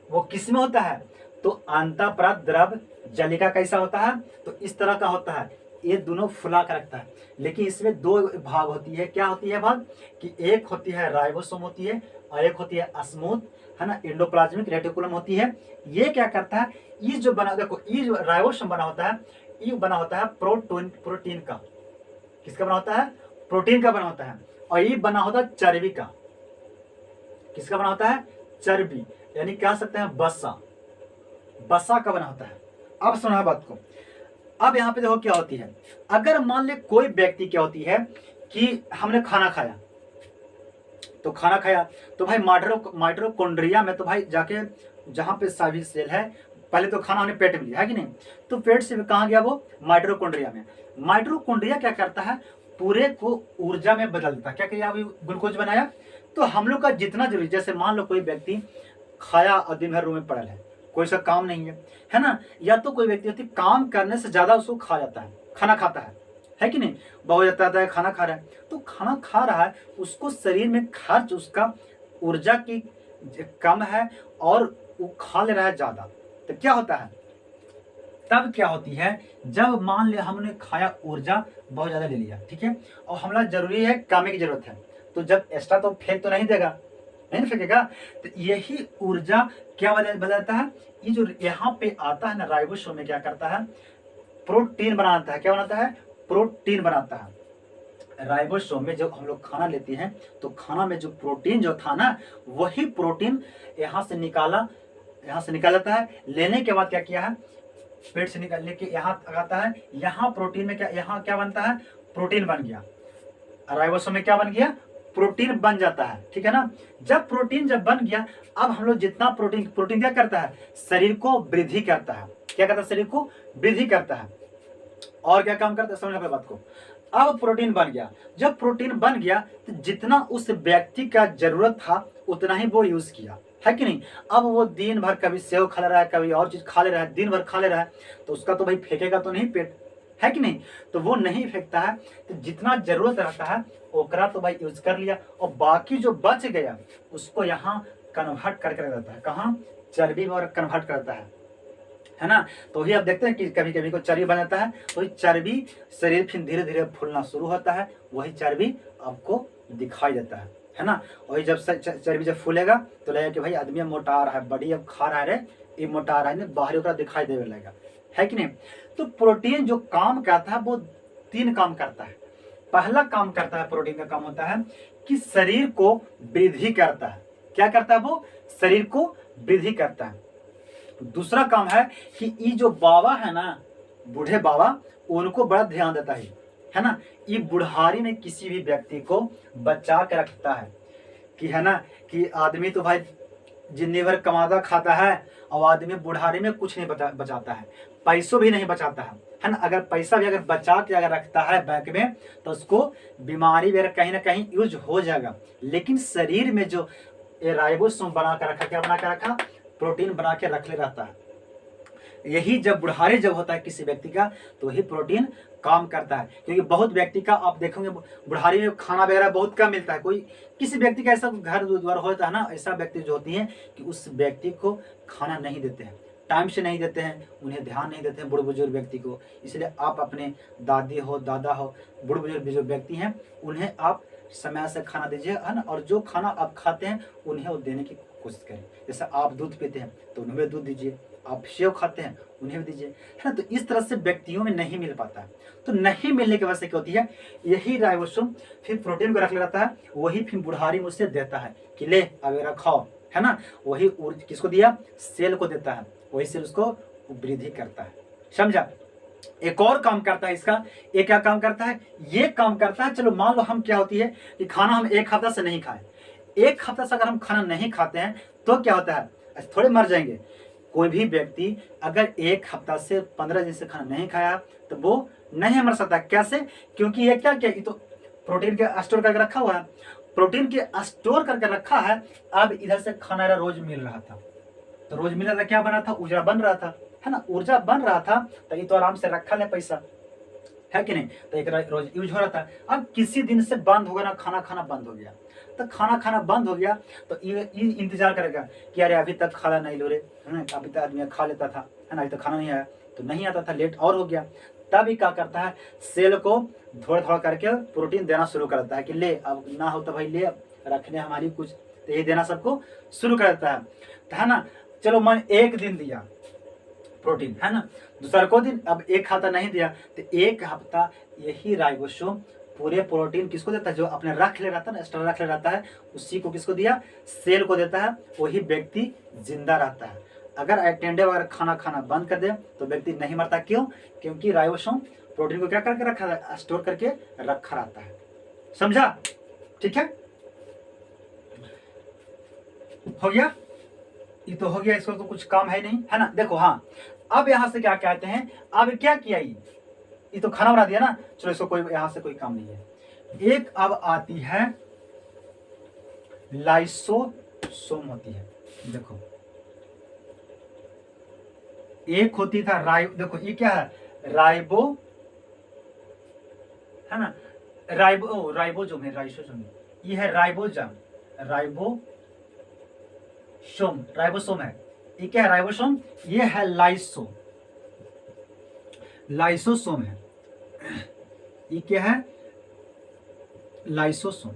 वो किस में होता है, तो अंतःप्रद्रव्य जालिका कैसा होता है, तो इस तरह का होता है, ये दोनों फुला कर रखता है। लेकिन इसमें दो भाग होती है, क्या होती है भाग, कि एक होती है राइबोसोम होती है, और एक होती है स्मूथ, है ना, एंडोप्लाज्मिक रेटिकुलम होती है। ये क्या करता है, ये जो बना, देखो ये जो राइबोसोम बना होता है, ये बना होता है प्रोटीन का। किसका बना होता है, प्रोटीन का बना होता है। और ये बना होता है चर्बी का। किसका बना होता है, चर्बी, यानी कह सकते हैं बसा का बना होता है। अब सुना बात को, अब यहाँ पे देखो क्या होती है, अगर मान ले कोई व्यक्ति क्या होती है कि हमने खाना खाया, तो भाई माइटोकॉन्ड्रिया में, तो भाई जाके जहाँ पे सभी सेल है, पहले तो खाना हमने पेट में लिया है कि नहीं, तो पेट से कहाँ गया, वो माइटोकॉन्ड्रिया में। माइटोकॉन्ड्रिया क्या करता है, पूरे को ऊर्जा में बदल देता है। क्या किया, अभी ग्लूकोज बनाया, तो हम लोग का जितना जरूरी, जैसे मान लो कोई व्यक्ति खाया और दिन भर रूम में पड़ल है, कोई सा काम नहीं है ना। या तो कोई व्यक्ति होती काम करने से ज्यादा उसको खा जाता है, खाना खाता है कि नहीं। बहुत जाता है खाना खा रहा है, तो खाना खा रहा है, उसको शरीर में खर्च उसका ऊर्जा की कम है और वो खा ले रहा है ज्यादा। तो क्या होता है, तब क्या होती है, जब मान लिया हमने खाया ऊर्जा बहुत ज्यादा ले लिया, ठीक है, और हमारा जरूरी है कामे की जरूरत है, तो जब एक्स्ट्रा तो फेंक तो नहीं देगा, नहीं फेंकेगा। तो यही ऊर्जा क्या बदलता है, ये जो यहाँ पे आता है ना राइबोसोम में, क्या करता है, प्रोटीन बनाता है। क्या बनाता है, प्रोटीन बनाता है। राइबोसोम में जब हम लोग खाना लेते हैं तो खाना में जो प्रोटीन जो था ना, वही प्रोटीन यहाँ से निकाला जाता है। लेने के बाद क्या किया है, पेट से निकाल लेके यहाँ आता है, यहाँ प्रोटीन में यहाँ क्या बनता है, प्रोटीन बन गया। राइबोसोम में क्या बन गया, प्रोटीन बन जाता है, ठीक है ना। जब प्रोटीन बन गया, अब हम लोग जितना प्रोटीन क्या करता है, शरीर को वृद्धि करता है। क्या करता है, शरीर को वृद्धि करता है। और क्या काम करता है, समझ बात को। अब प्रोटीन बन गया, जब प्रोटीन बन गया तो जितना उस व्यक्ति का जरूरत था उतना ही वो यूज किया, है कि नहीं। अब वो दिन भर कभी सेव खा ले रहा है, कभी और चीज खा ले रहा है, दिन भर खा ले रहा है, तो उसका तो भाई फेंकेगा तो नहीं पेट, है कि नहीं। तो वो नहीं फेंकता है, तो जितना जरूरत रहता है ओकरा तो भाई यूज कर लिया, और बाकी जो बच गया उसको यहाँ कन्वर्ट करके रख देता है। कहाँ, चर्बी में कन्वर्ट करता है ना। तो ही आप देखते हैं कि कभी कभी को चर्बी बन जाता है, तो चर्बी शरीर फिर धीरे धीरे फूलना शुरू होता है, वही चर्बी आपको दिखाई देता है ना। वही जब चर्बी जब फूलेगा तो लगेगा कि भाई आदमी मोटा रहा है, बड़ी अब खा रहा है रे, ये मोटा रहा है, बाहरी ओकरा दिखाई देने लगेगा, है कि नहीं। तो प्रोटीन जो काम करता है वो 3 काम करता है। पहला काम करता है, प्रोटीन का काम होता है कि शरीर को वृद्धि करता है। क्या करता है, वो शरीर को वृद्धि करता है। दूसरा काम है कि ये जो बाबा है ना, बूढ़े बाबा, उनको बड़ा ध्यान देता है ना। ये बुढ़ारी में किसी भी व्यक्ति को बचा के रखता है, कि है ना, कि आदमी तो भाई जिंदगी भर कमाता खाता है और आदमी बुढ़ारी में कुछ नहीं बचाता है, पैसों भी नहीं बचाता है ना। अगर पैसा भी अगर बचा के अगर रखता है बैंक में तो उसको बीमारी वगैरह कहीं ना कहीं यूज हो जाएगा। लेकिन शरीर में जो राइबोसोम बना कर रखा, क्या बना कर रखा, प्रोटीन बना के रख ले रहता है। यही जब बुढ़ारी जब होता है किसी व्यक्ति का, तो ही प्रोटीन काम करता है। क्योंकि बहुत व्यक्ति का आप देखोगे बुढ़ारी में खाना वगैरह बहुत कम मिलता है। कोई किसी व्यक्ति का ऐसा घर द्वार होता है ना, ऐसा व्यक्ति जो होती है कि उस व्यक्ति को खाना नहीं देते हैं, टाइम से नहीं देते हैं, उन्हें ध्यान नहीं देते हैं बुढ़ बुजुर्ग व्यक्ति को। इसलिए आप अपने दादी हो, दादा हो, बुढ़ बुजुर्ग जो व्यक्ति हैं उन्हें आप समय से खाना दीजिए, है ना। और जो खाना आप खाते हैं उन्हें वो देने की कोशिश करें। जैसे आप दूध पीते हैं तो उन्हें भी दूध दीजिए, आप सेव खाते हैं उन्हें भी दीजिए, है ना। तो इस तरह से व्यक्तियों में नहीं मिल पाता है। तो नहीं मिलने की वजह से क्या होती है, यही राइबोसोम फिर प्रोटीन को रख लेता है, वही फिर बुढ़ारी में उसे देता है कि ले अब खाओ, है ना। वही किसको दिया, सेल को देता है, वही सेल उसको वृद्धि करता है, समझा। एक और काम करता है इसका, ये क्या काम करता है, ये काम करता है, चलो मान लो हम क्या होती है कि खाना हम 1 हफ्ता से नहीं खाए, 1 हफ्ता से अगर हम खाना नहीं खाते हैं तो क्या होता है, थोड़े मर जाएंगे। कोई भी व्यक्ति अगर 1 हफ्ता से 15 दिन से खाना नहीं खाया तो वो नहीं मर सकता। कैसे, क्योंकि ये क्या क्या, ये तो प्रोटीन के स्टोर करके रखा हुआ है, प्रोटीन के स्टोर करके रखा है। अब इधर से खाना रोज मिल रहा था, तो रोज मिल रहा था, क्या बना था, ऊर्जा बन रहा था, है ना, ऊर्जा बन रहा था, तो ये तो आराम से रखा ले पैसा, है कि नहीं। तो एक रोज यूज हो रहा था। अब किसी दिन से बंद हो गया ना, खाना बंद हो गया, तो खाना बंद हो गया तो ये इंतजार करेगा कि अरे अभी तक खाना नहीं लो रे, है ना, अभी तक आदमी खा लेता था, है ना, अभी तक खाना नहीं आया, तो नहीं आता था, लेट और हो गया। तब ही क्या करता है, सेल को थोड़ा थोड़ा करके प्रोटीन देना शुरू करता है कि ले, अब ना हो तो भाई ले, रखने हमारी कुछ, तो ये देना सबको शुरू कर देता है, है ना। चलो मन 1 दिन दिया प्रोटीन, है ना, दूसरा को दिन, अब 1 हफ्ता नहीं दिया, तो 1 हफ्ता यही राइबोसोम पूरे प्रोटीन किसको देता है, जो अपने रख ले रहता है ना, एक्स्ट्रा रख ले रहता है, उसी को किसको दिया, सेल को देता है, वही व्यक्ति जिंदा रहता है। अगर अटेंडे वगैरह खाना बंद कर दे तो व्यक्ति नहीं मरता। क्यों, क्योंकि राइबोसोम प्रोटीन को क्या करके रखा है, स्टोर करके रखा रहता है, समझा, ठीक है, हो गया, ये तो हो गया, इसको तो कुछ काम है नहीं, है ना। देखो हाँ, अब यहां से क्या कहते हैं, अब क्या किया, ये तो खाना बना दिया ना, चलो इसको कोई यहां से कोई काम नहीं है। एक अब आती है लाइसोसोम होती है, देखो एक होती था देखो ये क्या है, राइबो है ना, राइबोसोम है, राइबोसोम, ये है राइबोसोम, राइबोसोम है, ये क्या है, राइबोसोम, ये है लाइसोसोम है, ये क्या है, लाइसोसोम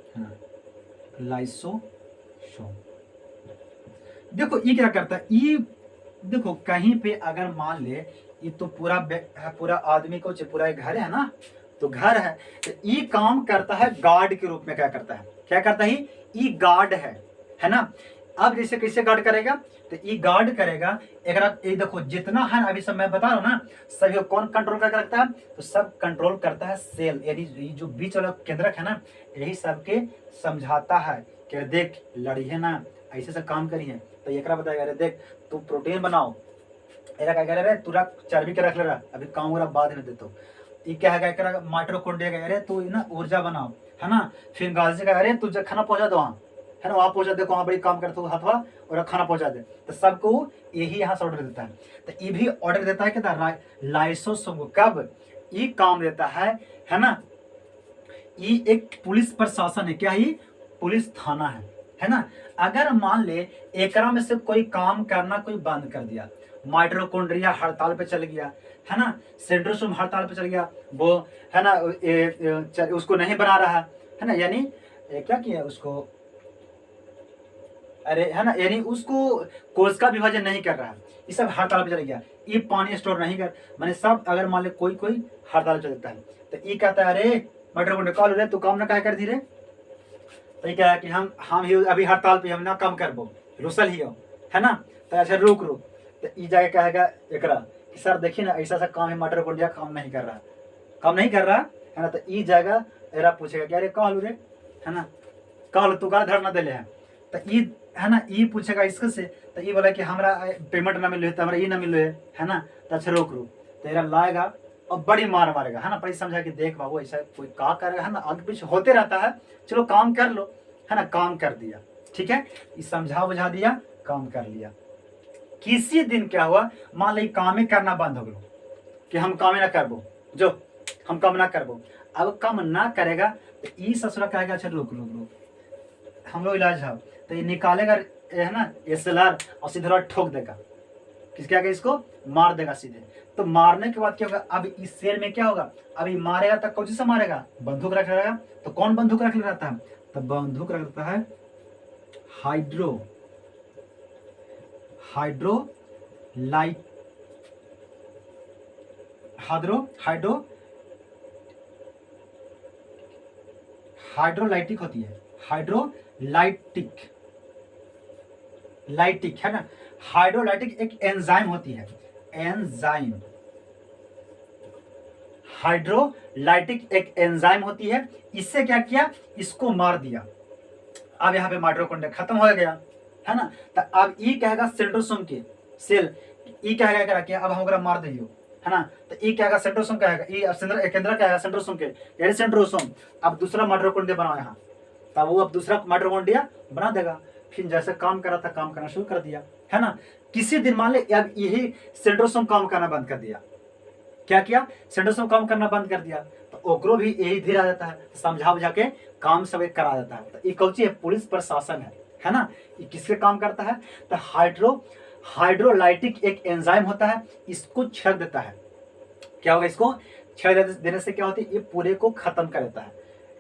है ना, लाइसोसोम। देखो ये क्या करता है, ये देखो कहीं पे अगर मान ले ये तो पूरा आदमी को पूरा घर है ना, तो घर है, तो ये काम करता है गार्ड के रूप में, क्या करता है, ये गार्ड है ना। अब जैसे कैसे गार्ड करेगा, तो ये गार्ड करेगा, ये देखो जितना है अभी सब मैं बता रहा हूँ ना, सभी को कौन कंट्रोल करके रखता है, तो सब कंट्रोल करता है सेल, यानी जो बीच वाला केंद्रक है ना, यही सबके समझाता है कि देख लड़ी है ना, ऐसे से काम करी है, तो ये बताएगा अरे देख तू प्रोटीन बनाओ, एरा क्या करे, तू रख चर्बी के रख ले रहा, अभी काम हो रहा बाद में देता हूँ। ये क्या है, माइटोकॉन्ड्रिया का अरे तू ना ऊर्जा बनाओ, है ना। फिर गाजी का अरे तू खाना पहुंचा दो वहाँ, है ना, वहाँ पहुंचा दे, वहाँ बड़ी काम करते हो हथवा और खाना पहुंचा दे, तो सबको यही यहाँ से ऑर्डर देता है। तो ये भी ऑर्डर देता है क्या, लाइसोसोम को, कब ये काम देता है ना। ये एक पुलिस प्रशासन है, क्या ये पुलिस थाना है ना। अगर मान ले एकरा में से कोई काम करना कोई बंद कर दिया, माइटोकॉन्ड्रिया हड़ताल पे चल गया, है ना, सेंट्रोसोम हड़ताल पे चल गया, वो है ना उसको नहीं बना रहा है ना, यानी क्या किया उसको, अरे है ना, यानी उसको कोशिका विभाजन नहीं कर रहा है, ये सब हड़ताल पे चल गया, ये पानी स्टोर नहीं कर, मैंने सब अगर मान ले कोई हड़ताल चल देता है, तो ये कहता है अरे माइटोकॉन्ड्रिया कॉल रे तू काम ना क्या कर दी रे, तो ये क्या है कि हम ही अभी हड़ताल पे हम ना काम करबो, रुसल ही हो, है ना, तो अच्छा रुक, तो ये जाके कहेगा एकरा कि सर देखिए ना ऐसा काम है, माइटोकॉन्ड्रिया काम नहीं कर रहा है ना, तो ये जाएगा एरा पूछेगा कि अरे कहलू रे, है ना, कहलू तू का धरना दिले है, तो ये है ना, ये पूछेगा इसके से, तो ये बोला कि हमारा पेमेंट ना मिले, तो हमारा ये ना मिले, है ना, तो अच्छा रोक तो एरा लाएगा और बड़ी मार मारेगा, है ना, बड़ी समझा कि देख बाबू ऐसा कोई का करेगा, है ना, आगे पीछे होते रहता है, चलो काम कर लो, है ना, काम कर दिया, ठीक है, ये समझा बुझा दिया, काम कर लिया। किसी दिन क्या हुआ, मान ली काम ही करना बंद हो गया, कि हम काम ना करबो, जो हम काम ना करबो, अब काम ना करेगा तो ये ससुरा कहेगा अच्छा रुक, हम लोग इलाज है, तो ये निकालेगा है ना SLR और सीधे ठोक देगा, किसके आगे, इसको मार देगा सीधे। तो मारने के बाद क्या होगा, अब इस सेल में क्या होगा, अभी मारेगा तो कौन से मारेगा, बंदूक रख रहेगा, तो कौन बंदूक रख रहता है, तो बंदूक रखता है हाइड्रोलाइटिक होती है, लाइटिक है ना, हाइड्रोलाइटिक एक एंजाइम होती है, हाइड्रोलाइटिक एक एंजाइम होती है, इससे क्या किया, इसको मार दिया, अब यहाँ पे माइटोकॉन्ड्रिया खत्म हो गया, है ना। तो अब ये कहेगा सेंट्रोसोम के सेल, ये कहेगा कि अब हम मार दियो, है ना, तो ये कहेगा सेंट्रोसोम कहेगा, ये केंद्र कहेगा सेंट्रोसोम के, यानी सेंट्रोसोम अब दूसरा माइटोकॉन्ड्रिया बनाओ यहाँ, तब वो अब दूसरा माइटोकॉन्ड्रिया बना देगा, फिर जैसे काम कर रहा था काम करना शुरू कर दिया, है ना। किसी दिन मान ले अब यही सेंट्रोसोम काम करना बंद कर दिया, क्या किया, सेंट्रोसोम काम करना बंद कर दिया, तो ओकरो भी यही धीरे आ जाता है, समझा बुझा के काम सब करा देता है। तो ये कौची है, पुलिस प्रशासन है ना। ये किसके काम करता है, तो हाइड्रोलाइटिक एक एंजाइम होता है, इसको छेड़ देता है, क्या होगा, इसको छेड़ देने से क्या होती है, ये पूरे को खत्म कर देता है,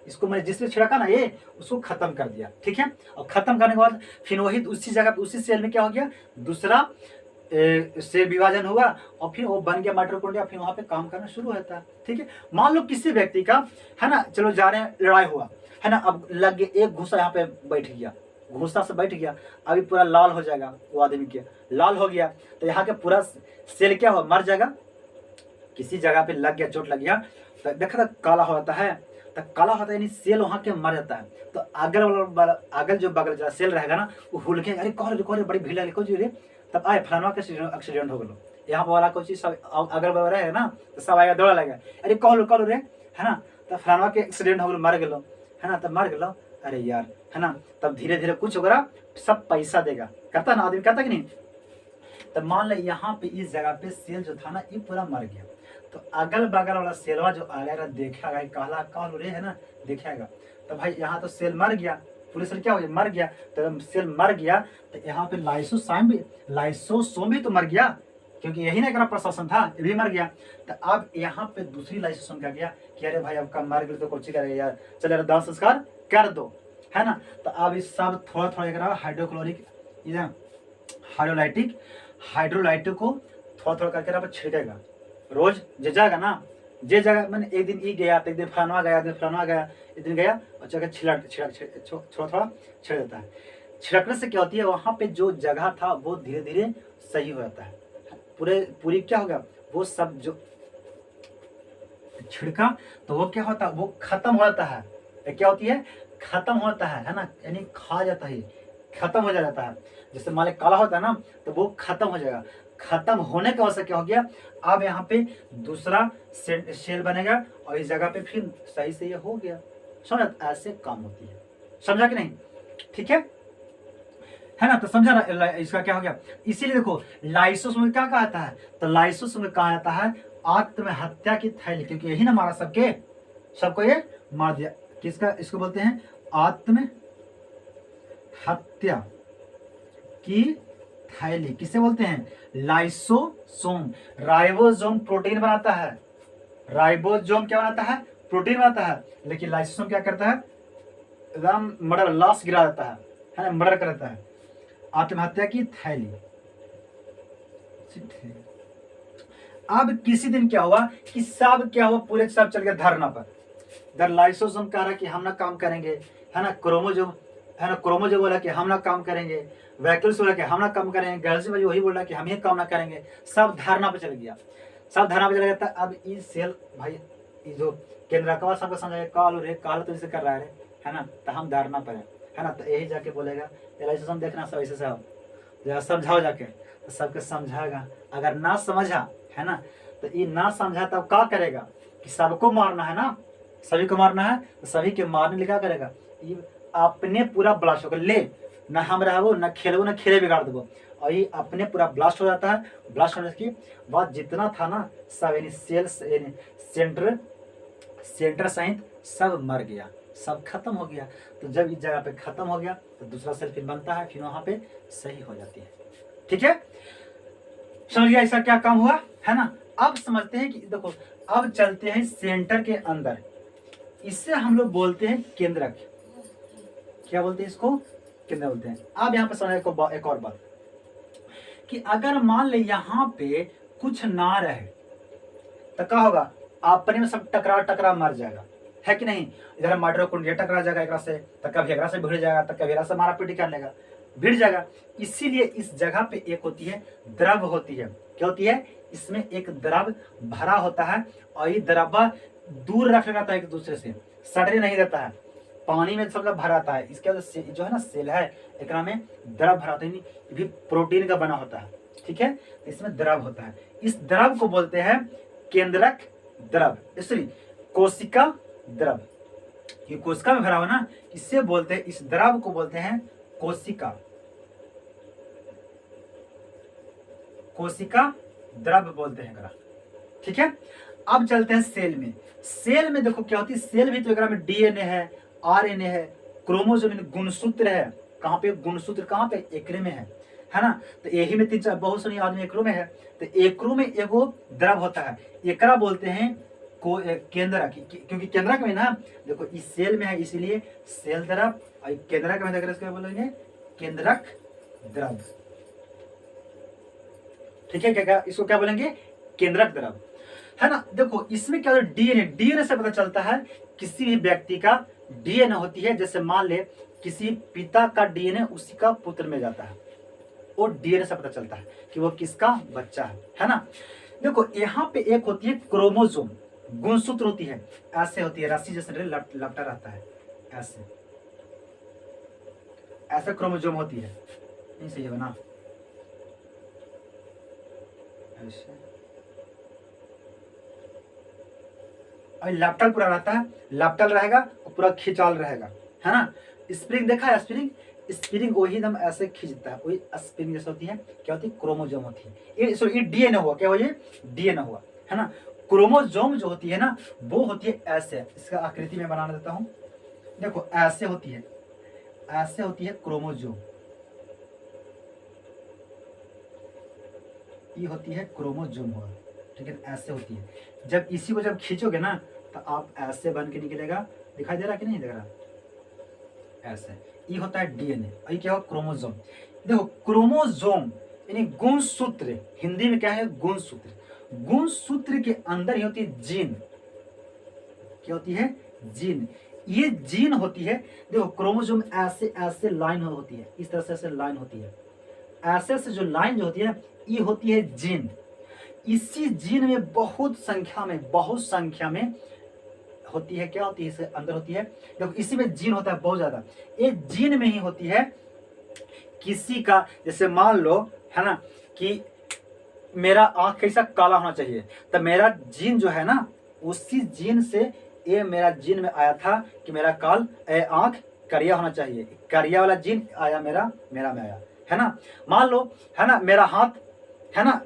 इसको मैंने जिसने छिड़का ना ये उसको खत्म कर दिया, ठीक है। और खत्म करने के बाद फिर वही उसी जगह पे उसी सेल में क्या हो गया, दूसरा सेल विभाजन हुआ और फिर वो बन गया माइटोकॉन्ड्रिया, फिर वहां पे काम करना शुरू होता है, ठीक है। मान लो किसी व्यक्ति का है ना, चलो जा रहे हैं, लड़ाई हुआ है ना, अब लग गया एक घुसा यहाँ पे बैठ गया, घुसा से बैठ गया, अभी पूरा लाल हो जाएगा, वो आदमी के लाल हो गया, तो यहाँ के पूरा सेल क्या हुआ, मर जाएगा, किसी जगह पे लग गया, चोट लग गया, तो देखा था काला होता है, तो काला होता है यानी सेल वहां के मर जाता है, तो अगल जो बगल सेल रहेगा ना, वो हुल के अरे कौन बड़ी भीड़ लगी कुछ रे, तब आए फलाना के एक्सीडेंट हो गलो, यहाँ पर वाला कुछ सब अगल बगल रहे ना, तो सब आएगा दौड़ा लगा, अरे कहलो रे, है ना, तो फलाना के एक्सीडेंट हो गलो, मर गलो, है ना, तब मर गलो, अरे यार, है ना, तब धीरे धीरे कुछ होगा, सब पैसा देगा, करता ना आदमी, करता कि नहीं। तब मान ले यहाँ पे इस जगह पे सेल जो था ना ये पूरा मर गया, तो अगल बगल वाला सेलवा जो आएगा देखेगा, काला काल रे है ना, देखेगा तो भाई यहाँ तो सेल मर गया, पूरे सेल क्या हो गया, मर गया। तो जब सेल मर गया तो यहाँ पे लाइसोसोम भी तो मर गया, क्योंकि यही ना एक प्रशासन था, ये भी मर गया। तो अब यहाँ पे दूसरी लाइसोसोम क्या गया कि अरे भाई आपका मर गया तो कुछ करेगा यार, चलो यार दाह संस्कार कर दो, है ना। तो अब इस सब थोड़ा थोड़ा एक हाइड्रोक्लोरिक हाइड्रोलाइटिक को थोड़ा थोड़ा करके आप छिड़केगा, रोज जे जाएगा ना, जे जगह मैंने एक दिन ई गया, तो एक दिन फलाना गया, एक दिन फलाना गया, एक दिन गया और जगह थोड़ा थोड़ा छिड़क देता है। छिड़कने से क्या होती है, वहाँ पे जो जगह था वो धीरे धीरे सही हो जाता है, पूरी क्या हो गया, वो सब जो छिड़का तो वो क्या होता है, वो खत्म हो जाता है। क्या होती है, खत्म होता है ना, यानी खा जाता है, खत्म हो जाता है। जैसे मान काला होता है ना, तो वो खत्म हो जाएगा। खत्म होने की वजह से क्या हो गया, अब यहाँ पे दूसरा सेल बनेगा और इस जगह पे फिर सही से ये हो गया। समझ, ऐसे काम होती है, समझा कि नहीं, ठीक है ना। तो समझा ना इसका क्या हो गया। इसीलिए देखो लाइसोसोम में क्या कहा जाता है, तो लाइसोसोम में कहा जाता है आत्महत्या की थैली, क्योंकि यही ना मारा सबको ये मार दिया। किसका, इसको बोलते हैं आत्महत्या की थैली। किसे बोलते हैं, लाइसोसोम। राइबोसोम प्रोटीन बनाता है, राइबोसोम क्या बनाता है, प्रोटीन बनाता है, लेकिन लाइसोसोम क्या करता है, एकदम मर्डर, लाश गिरा देता है ना, मर्डर कर देता है। आत्महत्या की थैली। अब किसी दिन क्या हुआ कि सब क्या हुआ, पूरे सब चल गए धरना पर। इधर लाइसोसोम कह रहा कि हम ना काम करेंगे, है ना, क्रोमोसोम बोला कि हम ना काम करेंगे, वैक्यूल्स बोला कि हम ना काम करेंगे, गैल्सी वही बोल रहा कि हम ये काम ना करेंगे। सब धरना पे चल गया, सब धरना पे चला जाता। अब ये सेल भाई, ये जो केंद्रकवा सबको समझाएगा, काल रे काल तो इसे कर रहा है ना, तो हम धरना पर है ना, तो यही जाके बोलेगा लाइसोसोम देखना सब ऐसे जरा समझाओ जाके, तो सबके समझाएगा। अगर ना समझा है ना, तो ये ना समझा तब क्या करेगा कि सबको मारना है ना, सभी को मारना है, तो सभी के मारने लिए क्या करेगा, ये अपने पूरा ब्लास्ट होकर ले, ना हम रहबो ना खेलबो ना खेले बिगाड़ देबो, और ये अपने पूरा ब्लास्ट हो जाता है। ब्लास्ट होने के बाद जितना था ना सब यानी सेल्स सेंटर सहित सब मर गया, सब खत्म हो गया। तो जब इस जगह पे खत्म हो गया तो दूसरा सेल फिर बनता है, फिर वहां पे सही हो जाती है। ठीक है, समझ गया इसका क्या काम हुआ, है ना। अब समझते हैं कि देखो, अब चलते हैं सेंटर के अंदर, इससे हम लोग बोलते हैं केंद्रक। क्या बोलते हैं इसको, केंद्र बोलते हैं। अब यहाँ पे समझ एक और बात कि अगर मान ले यहाँ पे कुछ ना रहे तो क्या होगा, अपने में सब टकरा मर जाएगा, है कि नहीं। इधर माइटोकॉन्ड्रिया टकरा जाएगा एक से, तो कभी एक से भिड़ जाएगा, तो कभी से मारा पीटी कर लेगा, भिड़ जाएगा। इसीलिए इस जगह पे एक होती है द्रव होती है। क्या होती है, इसमें एक द्रव भरा होता है, और ये द्रव दूर रख रहता है एक दूसरे से, सड़ने नहीं देता है, पानी में सब भरा रहता है। इसके वजह जो है ना सेल है, एक में द्रव भरा होता है, ये भी प्रोटीन का बना होता है, ठीक है। इसमें द्रव होता है, इस द्रव को बोलते हैं केंद्रक द्रव, इसलिए कोशिका द्रव। ये कोशिका में भरा हुआ ना, इससे बोलते हैं, इस द्रव को बोलते हैं कोशिका द्रव बोलते हैं, ठीक है। अब चलते हैं सेल में। सेल में देखो क्या होती है, सेल भी तो एक में डीएनए है, आरएनए है, क्रोमोसोम गुणसूत्र है। कहाँ पे गुणसूत्र, कहाँ पे, एकरे में है ना। तो यही में तीन चार बहुत सारी आदमी एकरो में है, तो एकरो में एगो द्रव होता है, एकरा बोलते हैं केंद्रक। क्योंकि केंद्रक में ना देखो इस सेल में है, इसीलिए सेल द्रव, और केंद्रक में देखकर इसको बोलेंगे केंद्रक द्रव, ठीक है। क्या इसको क्या बोलेंगे, केंद्रक द्रव, है ना। देखो इसमें क्या होता है, डीएनए से पता चलता है किसी भी व्यक्ति का डीएनए होती है। जैसे मान ले किसी पिता का डीएनए उसी का पुत्र में जाता है, वो डीएनए से पता चलता है कि वो किसका बच्चा है ना। देखो यहाँ पे एक होती है क्रोमोसोम, गुणसूत्र होती है, ऐसे होती है, रस्सी जैसे लपटा रहता है, ऐसे क्रोमोसोम होती है, नहीं सही है ना, ऐसे। और लपटल पूरा रहता है, लपटल रहेगा और पूरा खिंचाल रहेगा, है ना। स्प्रिंग देखा है, स्प्रिंग, स्प्रिंग वही एकदम ऐसे खींचता है, वही स्प्रिंग जैसे होती है। क्या होती है? क्रोमोजोम होती है। ये सॉरी, ये डीएनए हुआ, क्या हुआ? ये डीएनए हुआ, है ना। क्रोमोजोम जो होती है ना, वो होती है ऐसे, इसका आकृति में बना देता हूँ, देखो ऐसे होती है, ऐसे होती है क्रोमोजोम, ये होती है क्रोमोजोम हुआ, ठीक है, ऐसे होती है। जब इसी को जब खींचोगे ना तो आप ऐसे बन के निकलेगा, दिखाई दे रहा कि नहीं दिख रहा, ऐसे। ये होता है डीएनए, और ये क्या हो? क्रोमोजोम। देखो क्रोमोजोम यानी गुणसूत्र, हिंदी में क्या है? गुणसूत्र। गुणसूत्र के अंदर ही होती है जीन, क्या होती है? जीन। ये जीन होती है, देखो क्रोमोजोम ऐसे ऐसे लाइन होती है, इस तरह से ऐसे लाइन होती है, ऐसे ऐसे जो लाइन जो होती है ये होती है जीन। इसी जीन में बहुत संख्या में होती है, क्या होती है? इसके अंदर होती है, देखो इसी में जीन होता है बहुत ज्यादा। ये जीन में ही होती है किसी का, जैसे मान लो, है ना, कि मेरा आंख कैसा काला होना चाहिए, तो मेरा जीन जो है ना, उसी जीन से ये मेरा जीन में आया था कि मेरा आंख करिया होना चाहिए, करिया वाला जीन आया मेरा में आया, है ना। मान लो, है ना, मेरा हाथ, है ना,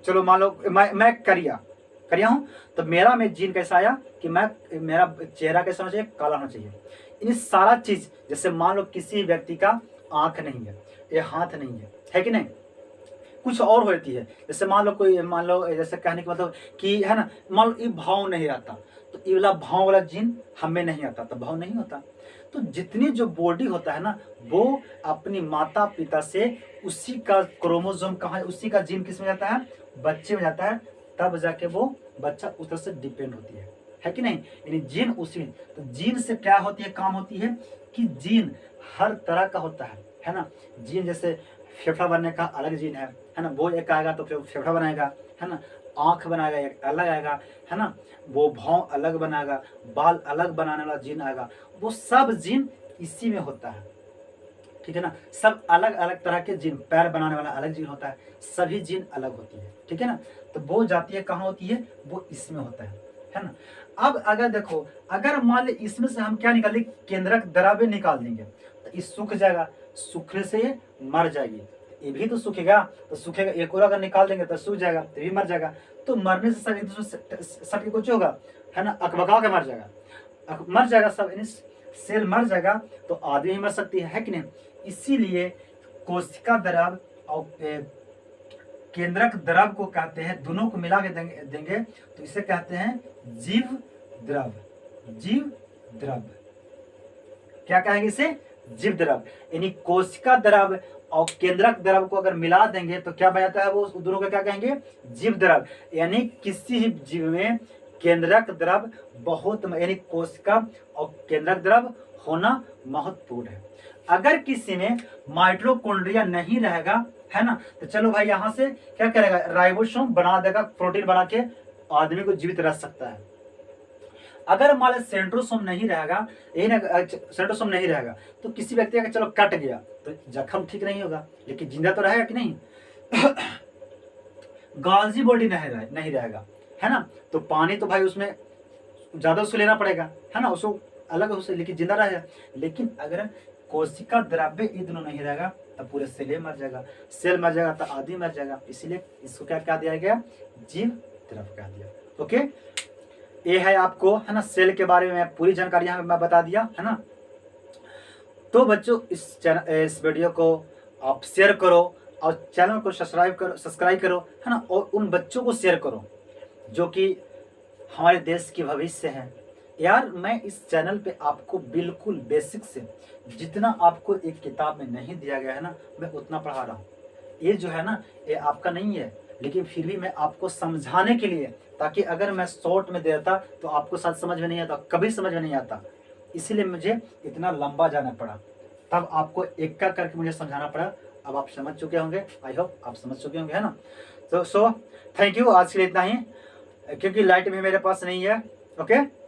चलो मान लो मैं करिया हूं, तो मेरा में जीन कैसा आया कि मेरा चेहरा कैसा होना चाहिए? काला होना चाहिए। इन सारा चीज, जैसे मान लो किसी व्यक्ति का आंख नहीं है, ये हाथ नहीं है कि नहीं, कुछ और होती है, जैसे मान लो जैसे कहने का मतलब कि, है ना, मान लो ये भाव नहीं रहता, तो ये वाला भाव वाला जीन हमें नहीं आता, तो भाव नहीं होता। तो जितनी जो बॉडी होता है ना, वो अपनी माता पिता से उसी का क्रोमोसोम कहाँ है, उसी का जीन किस में जाता है? बच्चे में जाता है, तब जाके वो बच्चा उस तरह से डिपेंड होती है कि नहीं। यानी जीन उसी में, तो जीन से क्या होती है? काम होती है कि जीन हर तरह का होता है ना। जीन जैसे फेफड़ा बनने का अलग जीन है ना, वो एक आएगा तो फेफड़ा बनाएगा, है ना। आंख बनाएगा एक अलग आएगा, है ना। वो भाव अलग बनाएगा, बाल अलग बनाने वाला जीन आएगा, वो सब जीन इसी में होता है, ठीक है ना। सब अलग अलग तरह के जीन, पैर बनाने वाला अलग जीन होता है, सभी जीन अलग होती है, ठीक है ना। तो वो जाती है कहाँ होती है? वो इसमें होता है ना। अब अगर देखो, अगर मान ली इसमें से हम क्या निकाल दें? केंद्रक द्रव्य निकाल देंगे, तो ये सूख जाएगा, सूखने से ये मर जाएगी, ये भी तो सूखेगा, तो सूखेगा, एक और अगर निकाल देंगे तो सूख जाएगा, तो भी मर जाएगा। तो मरने से सब एक दूसरे सट के कुछ होगा, है ना, अकबका के मर जाएगा सब, सेल मर जाएगा, तो आदमी ही मर सकती है कि नहीं। इसीलिए कोशिका द्रव और केंद्रक द्रव को कहते हैं, दोनों को मिला के देंगे तो इसे कहते हैं जीव द्रव। जीव द्रव क्या कहेंगे इसे? जीव द्रव। यानी कोशिका द्रव और केंद्रक द्रव को अगर मिला देंगे तो क्या बन जाता है? वो दोनों को क्या कहेंगे? जीव द्रव। यानी किसी भी जीव में केंद्रक द्रव बहुत, यानी कोशिका और केंद्रक द्रव होना महत्वपूर्ण है। अगर किसी में माइटोकॉन्ड्रिया नहीं रहेगा, है ना, तो चलो भाई यहाँ से क्या करेगा? राइबोसोम बना देगा, प्रोटीन बना के आदमी को जीवित रख सकता है। अगर मान लो सेंट्रोसोम नहीं रहेगा, यही ना, सेंट्रोसोम नहीं रहेगा तो किसी व्यक्ति का चलो कट गया तो जख्म ठीक नहीं होगा, लेकिन जिंदा तो रहेगा कि नहीं। गाल्जी बॉडी नहीं रहेगा, है ना, तो पानी तो भाई उसमें ज्यादा उसको लेना पड़ेगा, है ना, उसको अलग उससे, लेकिन जिंदा रहेगा। लेकिन अगर कोशिका द्रव्य ये दोनों नहीं रहेगा तब पूरे सेल मर जाएगा, सेल मर जाएगा तो आदमी मर जाएगा। इसलिए इसको क्या कह दिया गया? जीव द्रव कह दिया। ओके, ये है आपको, है ना, सेल के बारे में पूरी जानकारी यहाँ मैं बता दिया, है ना। तो बच्चों इस वीडियो को आप शेयर करो और चैनल को सब्सक्राइब करो, है ना, और उन बच्चों को शेयर करो जो कि हमारे देश की भविष्य है। यार मैं इस चैनल पे आपको बिल्कुल बेसिक से जितना आपको एक किताब में नहीं दिया गया है ना, मैं उतना पढ़ा रहा हूँ। ये जो है ना, ये आपका नहीं है, लेकिन फिर भी मैं आपको समझाने के लिए, ताकि अगर मैं शॉर्ट में देता तो आपको शायद समझ में नहीं आता, कभी समझ में नहीं आता, इसीलिए मुझे इतना लंबा जाना पड़ा, तब आपको एक का करके मुझे समझाना पड़ा। अब आप समझ चुके होंगे, आई होप आप समझ चुके होंगे, है ना। तो सो थैंक यू, आज के लिए इतना ही, क्योंकि लाइट भी मेरे पास नहीं है। ओके।